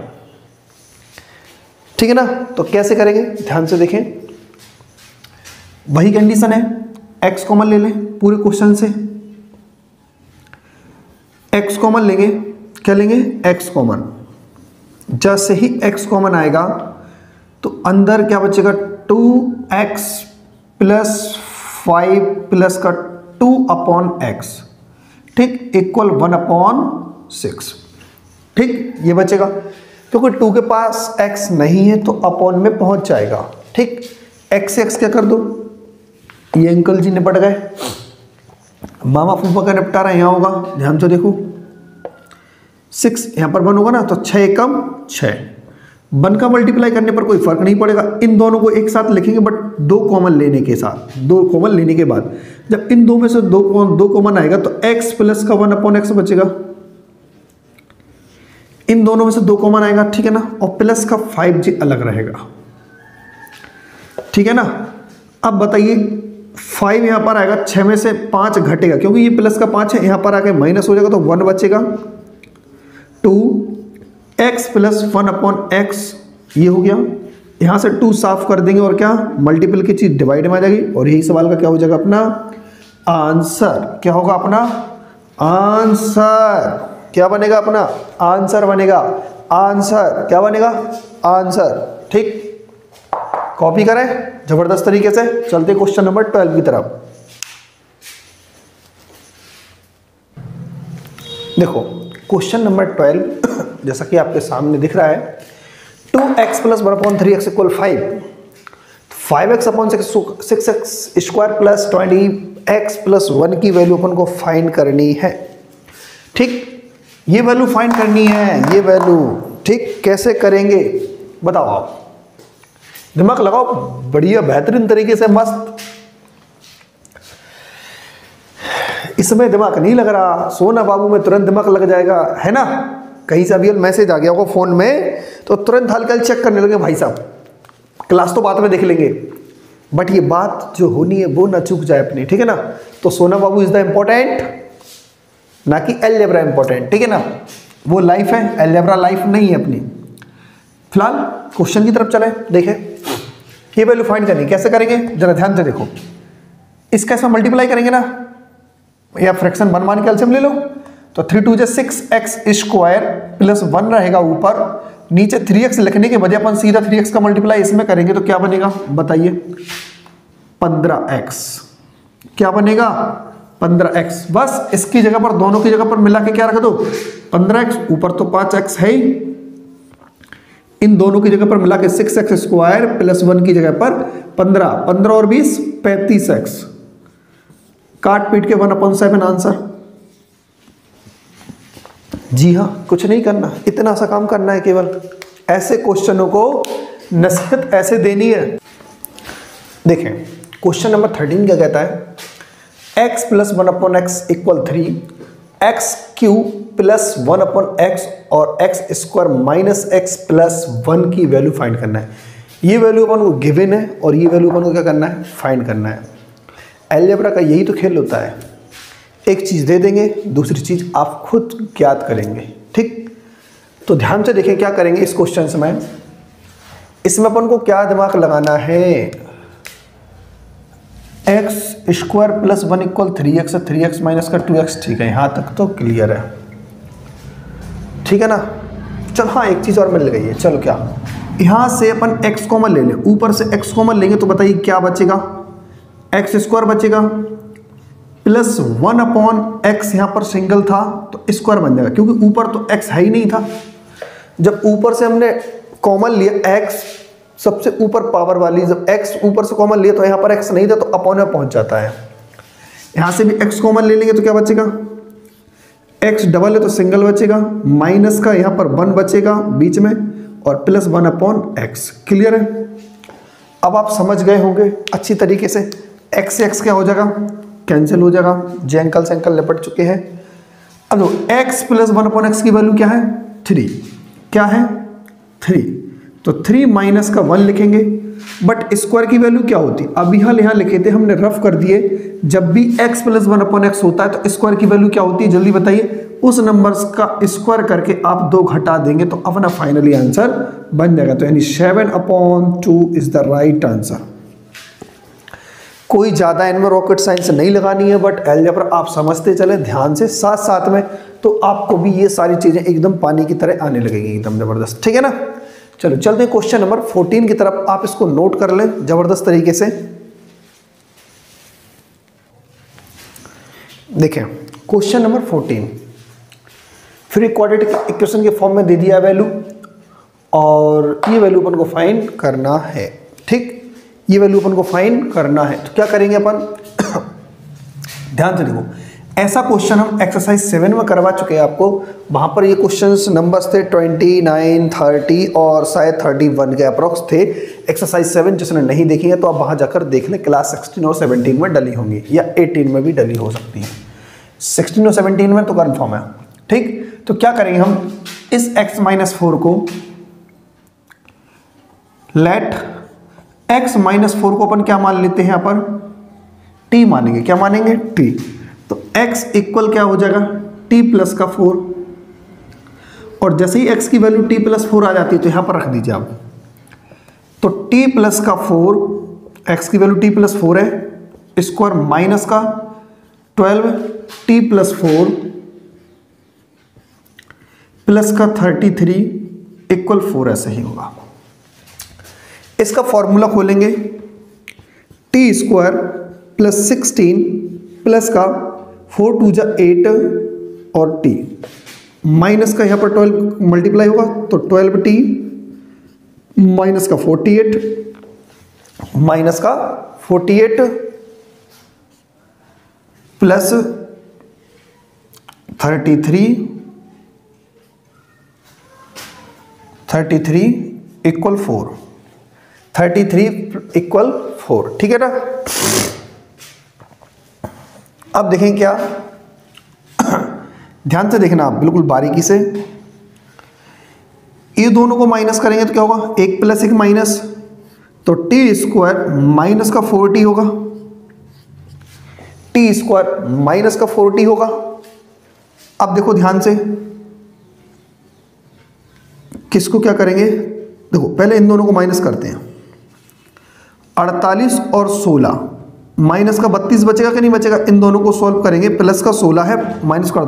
ठीक है ना, तो कैसे करेंगे ध्यान से देखें, वही कंडीशन है, x कॉमन ले लें पूरे क्वेश्चन से, x कॉमन लेंगे, क्या लेंगे x कॉमन। जैसे ही x कॉमन आएगा तो अंदर क्या बचेगा 2x प्लस 5 प्लस का 2/x, ठीक, इक्वल 1/6। ठीक, ये बचेगा, क्योंकि 2 के पास x नहीं है तो अपॉन में पहुंच जाएगा। ठीक, x से x क्या कर दो, ये अंकल जी निपट गए। मामा फूफा का निपटारा यहाँ होगा, ध्यान से देखो, 6 यहाँ पर 1 होगा ना, तो 6 कम 6, 1 का मल्टीप्लाई करने पर कोई फर्क नहीं पड़ेगा। इन दोनों को एक साथ लिखेंगे, बट 2 कॉमन लेने के साथ, 2 कॉमन लेने के बाद जब इन 2 में से 2 कॉमन आएगा तो x प्लस का 1/x बचेगा, इन दोनों में से 2 कॉमन आएगा, ठीक है ना, और प्लस का 5g अलग रहेगा। ठीक है ना, अब बताइए 5 यहाँ पर आएगा, 6 में से 5 घटेगा, क्योंकि ये प्लस का 5 है, यहाँ पर आके माइनस हो जाएगा तो 1 बचेगा, 2 x प्लस 1/x ये हो गया, यहाँ से 2 साफ कर देंगे और क्या मल्टीपल की चीज़ डिवाइड में आ जाएगी और यही सवाल का क्या हो जाएगा अपना आंसर। क्या होगा अपना आंसर, क्या बनेगा अपना आंसर बनेगा, आंसर क्या बनेगा आंसर। ठीक, कॉपी करें जबरदस्त तरीके से। चलते क्वेश्चन नंबर 12 की तरफ। देखो क्वेश्चन नंबर 12 जैसा कि आपके सामने दिख रहा है 2x plus 1/3x equal 5, 5x upon 6x square plus 20x plus 1 की वैल्यू अपन को फाइंड करनी है। ठीक, ये वैल्यू फाइंड करनी है, ये वैल्यू। ठीक, कैसे करेंगे बताओ आप, दिमाग लगाओ बढ़िया बेहतरीन तरीके से, मस्त। इसमें दिमाग नहीं लग रहा, सोना बाबू में तुरंत दिमाग लग जाएगा, है ना। कहीं से अभी मैसेज आ गया होगा फोन में तो तुरंत हल्का चेक करने लगे, भाई साहब क्लास तो बाद में देख लेंगे, बट ये बात जो होनी है वो ना चूक जाए अपनी, ठीक है ना। तो सोना बाबू इज द इम्पोर्टेंट, ना कि अलजेब्रा इम्पोर्टेंट, ठीक है ना। वो लाइफ है, अलजेब्रा लाइफ नहीं है अपनी। फिलहाल क्वेश्चन की तरफ चले, देखें ये वैल्यू फाइंड करनी, कैसे करेंगे जरा ध्यान से देखो। इसका इसमें मल्टीप्लाई करेंगे ना, या फ्रैक्शन 1 मान के एलसीएम ले लो, तो 3 2 6x स्क्वायर प्लस 1 रहेगा ऊपर, नीचे 3x लिखने के बजाय अपन सीधा 3x का मल्टीप्लाई इसमें करेंगे तो क्या बनेगा बताइए 15x। क्या बनेगा 15x। बस इसकी जगह पर, दोनों की जगह पर मिला के क्या रख दो 15x, ऊपर तो 5x है ही, इन दोनों की जगह पर मिला के 6x स्क्वायर प्लस 1 की जगह पर 15, 15 और 20 35x, काट पीट के 1/7 आंसर। जी हाँ, कुछ नहीं करना, इतना सा काम करना है केवल। ऐसे क्वेश्चनों को नसीहत ऐसे देनी है। देखें क्वेश्चन नंबर 13 क्या कहता है, x plus 1/x equal 3, x cube plus 1/x और x square minus x plus 1 की वैल्यू फाइंड करना है। ये वैल्यू अपन को गिवन है और ये वैल्यू अपन को क्या करना है फाइंड करना है। अलजेब्रा का यही तो खेल होता है, एक चीज़ दे देंगे, दूसरी चीज़ आप खुद ज्ञात करेंगे। ठीक, तो ध्यान से देखें क्या करेंगे इस क्वेश्चन में। इसमें अपन को क्या दिमाग लगाना है, x square plus 1 equal 3x, 3x minus का 2x। ठीक है, यहाँ तक तो क्लियर है, ठीक है ना। चल हाँ, एक चीज़ और मिल गई है। चलो क्या, यहाँ से अपन x कॉमन ले लें, ऊपर से x कॉमन लेंगे तो बताइए क्या बचेगा, एक्स स्क्वायर बचेगा प्लस 1/x, यहाँ पर सिंगल था तो स्क्वायर बन जाएगा, क्योंकि ऊपर तो x है ही नहीं था। जब ऊपर से हमने कॉमन लिया x, सबसे ऊपर पावर वाली, जब x ऊपर से कॉमन लिया तो यहाँ पर x नहीं था तो अपॉन में पहुँच जाता है। यहाँ से भी x कॉमन ले लेंगे तो क्या बचेगा, x डबल है तो सिंगल बचेगा, माइनस का यहाँ पर 1 बचेगा बीच में और प्लस 1/x। क्लियर है। अब आप समझ गए होंगे अच्छी तरीके से, x से x क्या हो जाएगा कैंसिल हो जाएगा, जे अंकल से अंकल निपट चुके हैं। अब x प्लस 1/x की वैल्यू क्या है 3, क्या है 3, तो 3 माइनस का 1 लिखेंगे, बट स्क्वायर की वैल्यू क्या होती, अब यहाँ लिखे थे हमने, रफ कर दिए। जब भी x प्लस 1/x होता है तो स्क्वायर की वैल्यू क्या होती है जल्दी बताइए, उस नंबर्स का स्क्वायर करके आप 2 घटा देंगे तो अपना फाइनली आंसर बन जाएगा। तो यानी 7/2 इज द राइट आंसर। कोई ज़्यादा इनमें रॉकेट साइंस नहीं लगानी है, बट अलजेब्रा आप समझते चले ध्यान से साथ साथ में, तो आपको भी ये सारी चीज़ें एकदम पानी की तरह आने लगेंगी, एकदम ज़बरदस्त। ठीक है ना। चलो चलते हैं क्वेश्चन नंबर 14 की तरफ, आप इसको नोट कर लें ज़बरदस्त तरीके से। देखें क्वेश्चन नंबर 14, फिर क्वाड्रेटिक इक्वेशन के फॉर्म में दे दिया वैल्यू और ये वैल्यू अपन को फाइंड करना है। ठीक, ये वैल्यू अपन को फाइंड करना है, तो क्या करेंगे अपन ध्यान से देखो। ऐसा क्वेश्चन हम एक्सरसाइज 7 में करवा चुके हैं आपको, वहाँ पर ये क्वेश्चंस नंबर्स थे 29, 30 और शायद 31 के अप्रॉक्स थे। एक्सरसाइज 7 जिसने नहीं देखी है तो आप वहाँ जाकर देख लें, क्लास 16 और 17 में डली होंगी या 18 में भी डली हो सकती है, 16 और 17 में तो कन्फर्म है। ठीक, तो क्या करेंगे हम, इस x-4 को लेट x-4 को अपन क्या मान लेते हैं यहाँ पर t मानेंगे, क्या मानेंगे t। तो x इक्वल क्या हो जाएगा t प्लस का 4 और जैसे ही x की वैल्यू t प्लस 4 आ जाती है तो यहाँ पर रख दीजिए आप। तो t प्लस का 4, x की वैल्यू t प्लस 4 है, स्क्वायर माइनस का 12 t प्लस 4 प्लस का 33 इक्वल 4 ऐसे ही होगा। इसका फॉर्मूला खोलेंगे, टी स्क्वायर प्लस 16 प्लस का 4 2 जा 8 और टी माइनस का यहाँ पर 12 मल्टीप्लाई होगा तो 12t माइनस का 48 माइनस का 48 प्लस 33 इक्वल 4, 33 इक्वल 4, ठीक है ना। अब देखें क्या, ध्यान से देखना आप बिल्कुल बारीकी से, ये दोनों को माइनस करेंगे तो क्या होगा, एक प्लस एक माइनस, तो टी स्क्वायर माइनस का 4t होगा, टी स्क्वायर माइनस का 4t होगा। अब देखो ध्यान से, किसको क्या करेंगे, देखो पहले इन दोनों को माइनस करते हैं, 48 और 16 माइनस का 32 बचेगा कि नहीं बचेगा, इन दोनों को सॉल्व करेंगे, प्लस का 16 है माइनस का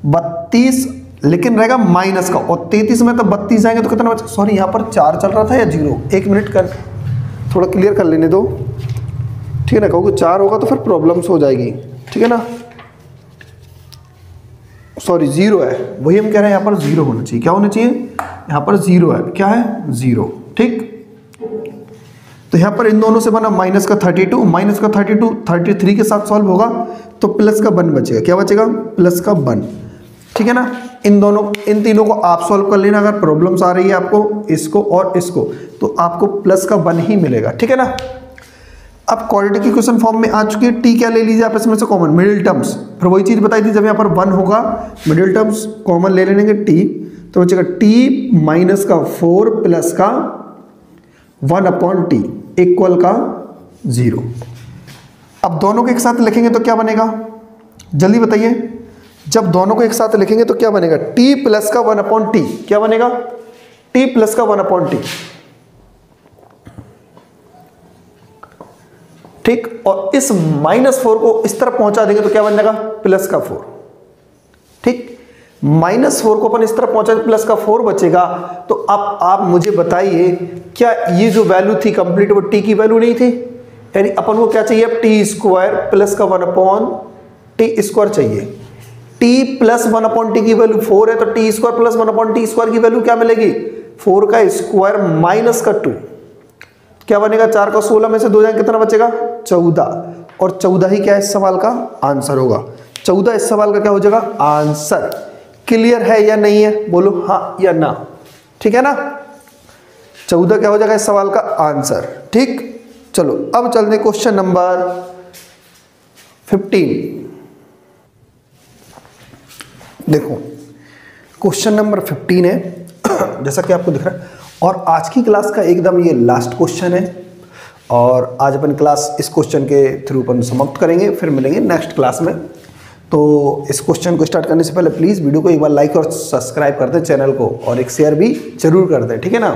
32 लेकिन रहेगा माइनस का, और 33 में तो 32 जाएंगे तो कितना बचा, सॉरी यहाँ पर 4 चल रहा था या 0, एक मिनट कर थोड़ा क्लियर कर लेने दो, ठीक है ना। कहोगे 4 होगा तो फिर प्रॉब्लम्स हो जाएगी, ठीक है ना। सॉरी 0 है, वही हम कह रहे हैं, यहाँ पर 0 होना चाहिए, क्या होना चाहिए, यहाँ पर 0 है, क्या है 0, ठीक। तो यहाँ पर इन दोनों से बना माइनस का 32, माइनस का 32 33 के साथ सॉल्व होगा तो प्लस का 1 बचेगा, क्या बचेगा, प्लस का 1, ठीक है ना। इन तीनों को आप सॉल्व कर लेना, अगर प्रॉब्लम्स आ रही है आपको इसको और इसको तो आपको प्लस का 1 ही मिलेगा, ठीक है ना। अब क्वाड्रेटिक इक्वेशन फॉर्म में आ चुकी है, टी क्या ले लीजिए आप इसमें से कॉमन, मिडिल टर्म्स, फिर वही चीज बताई थी, जब यहाँ पर 1 होगा मिडिल टर्म्स कॉमन ले लेंगे टी, तो बचेगा टी माइनस का 4 प्लस का 1/t इक्वल का 0। अब दोनों को एक साथ लिखेंगे तो क्या बनेगा, जल्दी बताइए, जब दोनों को एक साथ लिखेंगे तो क्या बनेगा, t प्लस का 1/t, क्या बनेगा, t प्लस का 1/t, ठीक। और इस -4 को इस तरफ पहुंचा देंगे तो क्या बन जाएगा, प्लस का 4, ठीक। -4 को अपन इस तरफ पहुंचा प्लस का 4 बचेगा। तो अब आप मुझे बताइए, क्या ये जो वैल्यू थी कंप्लीट वो t की वैल्यू नहीं थी, यानी अपन को क्या चाहिए, अब टी स्क्वायर प्लस का 1/t स्क्वायर चाहिए। t प्लस 1/t की वैल्यू 4 है तो T square plus 1/t square की वैल्यू क्या मिलेगी, 4 का स्क्वायर माइनस का 2, क्या बनेगा, 4 का 16 में से 2 जाएंगे कितना बचेगा, 14, और 14 ही क्या है इस सवाल का आंसर होगा, 14 इस सवाल का क्या हो जाएगा आंसर। क्लियर है या नहीं है, बोलो हाँ या ना, ठीक है ना। 14 क्या हो जाएगा इस सवाल का आंसर, ठीक। चलो अब चलते हैं क्वेश्चन नंबर 15। देखो क्वेश्चन नंबर 15 है जैसा कि आपको दिख रहा है, और आज की क्लास का एकदम ये लास्ट क्वेश्चन है, और आज अपन क्लास इस क्वेश्चन के थ्रू अपन समाप्त करेंगे, फिर मिलेंगे नेक्स्ट क्लास में। तो इस क्वेश्चन को स्टार्ट करने से पहले प्लीज़ वीडियो को एक बार लाइक और सब्सक्राइब कर दें चैनल को, और एक शेयर भी जरूर कर दें, ठीक है ना।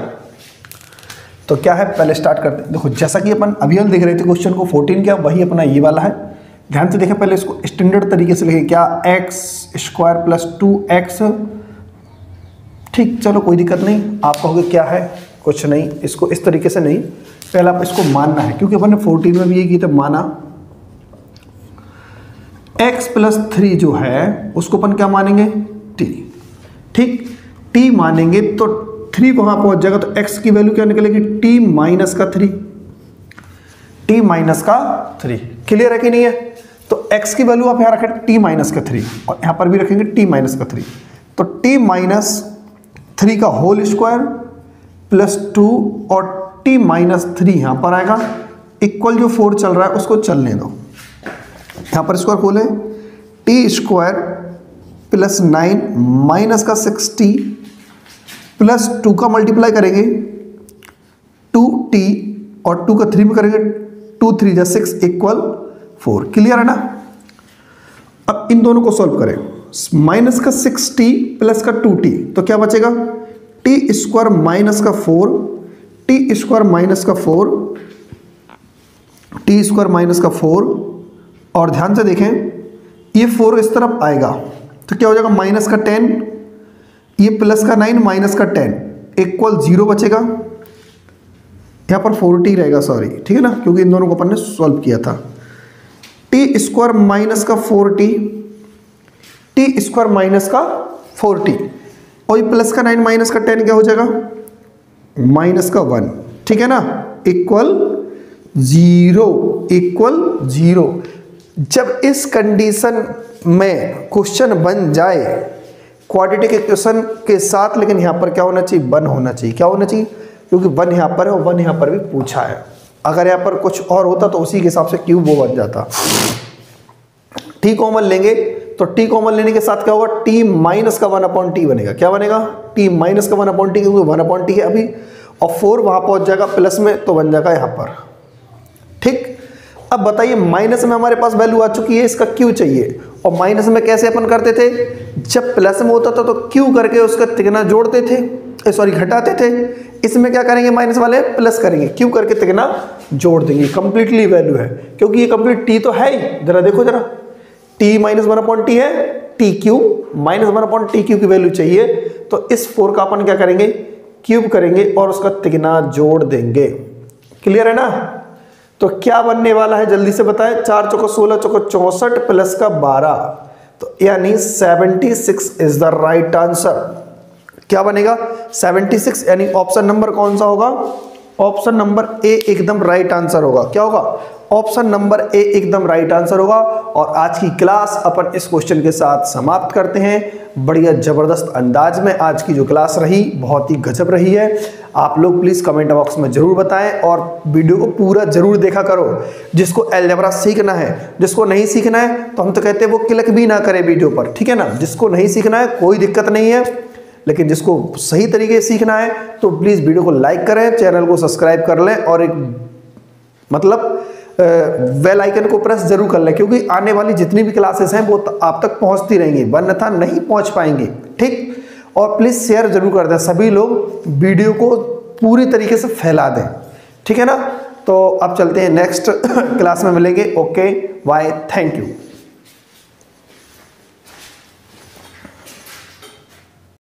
तो क्या है, पहले स्टार्ट करते हैं। देखो जैसा कि अपन अभी हम देख रहे थे क्वेश्चन को 14 क्या, वही अपना ये वाला है, ध्यान से देखें। पहले इसको स्टैंडर्ड तरीके से लिखें, क्या x स्क्वायर प्लस 2x, ठीक। चलो कोई दिक्कत नहीं, आप कहोगे क्या है, कुछ नहीं, इसको इस तरीके से नहीं, पहले आप इसको मानना है, क्योंकि अपन ने 14 में भी ये की तब माना। x प्लस 3 जो है उसको अपन क्या मानेंगे, t, ठीक। t मानेंगे तो 3 वहां पहुंच जाएगा, तो x की वैल्यू क्या निकलेगी, t माइनस का 3, t माइनस का 3। क्लियर है कि नहीं है। तो x की वैल्यू आप यहां रखें t माइनस का 3, और यहां पर भी रखेंगे t माइनस का 3, तो t माइनस 3 का होल स्क्वायर प्लस 2 और t माइनस 3 यहां पर आएगा, इक्वल जो 4 चल रहा है उसको चलने दो, यहां पर स्क्वायर खोले, t स्क्वायर प्लस 9 माइनस का 60 प्लस 2 का मल्टीप्लाई करेंगे 2t और 2 का 3 में करेंगे 2 3 जा 6 इक्वल 4। क्लियर है ना। अब इन दोनों को सॉल्व करें, माइनस का 6t प्लस का 2t, तो क्या बचेगा टी स्क्वायर माइनस का 4, टी स्क्वायर माइनस का 4, टी स्क्वायर माइनस का 4। और ध्यान से देखें ये 4 इस तरफ आएगा तो क्या हो जाएगा माइनस का 10, ये प्लस का 9 माइनस का 10 इक्वल 0 बचेगा। यहाँ पर 4t रहेगा, सॉरी, ठीक है ना, क्योंकि इन दोनों को अपन ने सॉल्व किया था। टी स्क्वायर माइनस का 4t, टी स्क्वायर माइनस का 4t, और ये प्लस का 9 माइनस का 10 क्या हो जाएगा माइनस का 1, ठीक है ना, इक्वल 0। जब इस कंडीशन में क्वेश्चन बन जाए क्वाड्रेटिक इक्वेशन के साथ, लेकिन यहाँ पर क्या होना चाहिए 1 होना चाहिए। क्या होना चाहिए, क्योंकि 1 यहाँ पर है और 1 यहाँ पर भी पूछा है। अगर यहाँ पर कुछ और होता तो उसी के हिसाब से क्यूब वो बन जाता। टी कॉमन लेंगे तो टी कॉमन लेने के साथ क्या होगा टी माइनस का 1/t बनेगा। क्या बनेगा टी माइनस का 1/t, क्योंकि 1/t है अभी, और 4 वहाँ पहुँच जाएगा प्लस में तो बन जाएगा यहाँ पर। ठीक, अब बताइए माइनस में हमारे पास वैल्यू आ चुकी है, इसका क्यू चाहिए। और माइनस में कैसे अपन करते थे, जब प्लस में होता था तो क्यू करके उसका तिगना जोड़ते थे, सॉरी घटाते थे। इसमें क्या करेंगे माइनस वाले प्लस करेंगे, क्यू करके तिगना जोड़ देंगे। कंप्लीटली वैल्यू है क्योंकि ये कंप्लीट टी तो है ही, जरा देखो जरा, टी माइनस 1/t है, T Q minus 1/t Q की वैल्यू चाहिए। तो इस 4 का अपन क्या करेंगे क्यूब करेंगे और उसका तिगना जोड़ देंगे। क्लियर है ना। तो क्या बनने वाला है जल्दी से बताएं, 4 चौको 16 चौको 64 प्लस का 12, तो यानी 76 इज द राइट आंसर। क्या बनेगा 76, यानी ऑप्शन नंबर कौन सा होगा, ऑप्शन नंबर ए एकदम राइट आंसर होगा। क्या होगा, ऑप्शन नंबर ए एकदम राइट आंसर होगा। और आज की क्लास अपन इस क्वेश्चन के साथ समाप्त करते हैं। बढ़िया जबरदस्त अंदाज में आज की जो क्लास रही बहुत ही गजब रही है। आप लोग प्लीज कमेंट बॉक्स में जरूर बताएं और वीडियो को पूरा जरूर देखा करो। जिसको अलजेब्रा सीखना है, जिसको नहीं सीखना है तो हम तो कहते हैं वो क्लिक भी ना करे वीडियो पर, ठीक है ना। जिसको नहीं सीखना है कोई दिक्कत नहीं है, लेकिन जिसको सही तरीके से सीखना है तो प्लीज वीडियो को लाइक करें, चैनल को सब्सक्राइब कर लें और एक मतलब बेल आइकन को प्रेस जरूर कर लें, क्योंकि आने वाली जितनी भी क्लासेस हैं वो आप तक पहुंचती रहेंगी, वरना नहीं पहुंच पाएंगे। ठीक, और प्लीज शेयर जरूर कर दें, सभी लोग वीडियो को पूरी तरीके से फैला दें, ठीक है ना। तो अब चलते हैं नेक्स्ट क्लास में मिलेंगे। Okay bye, thank you.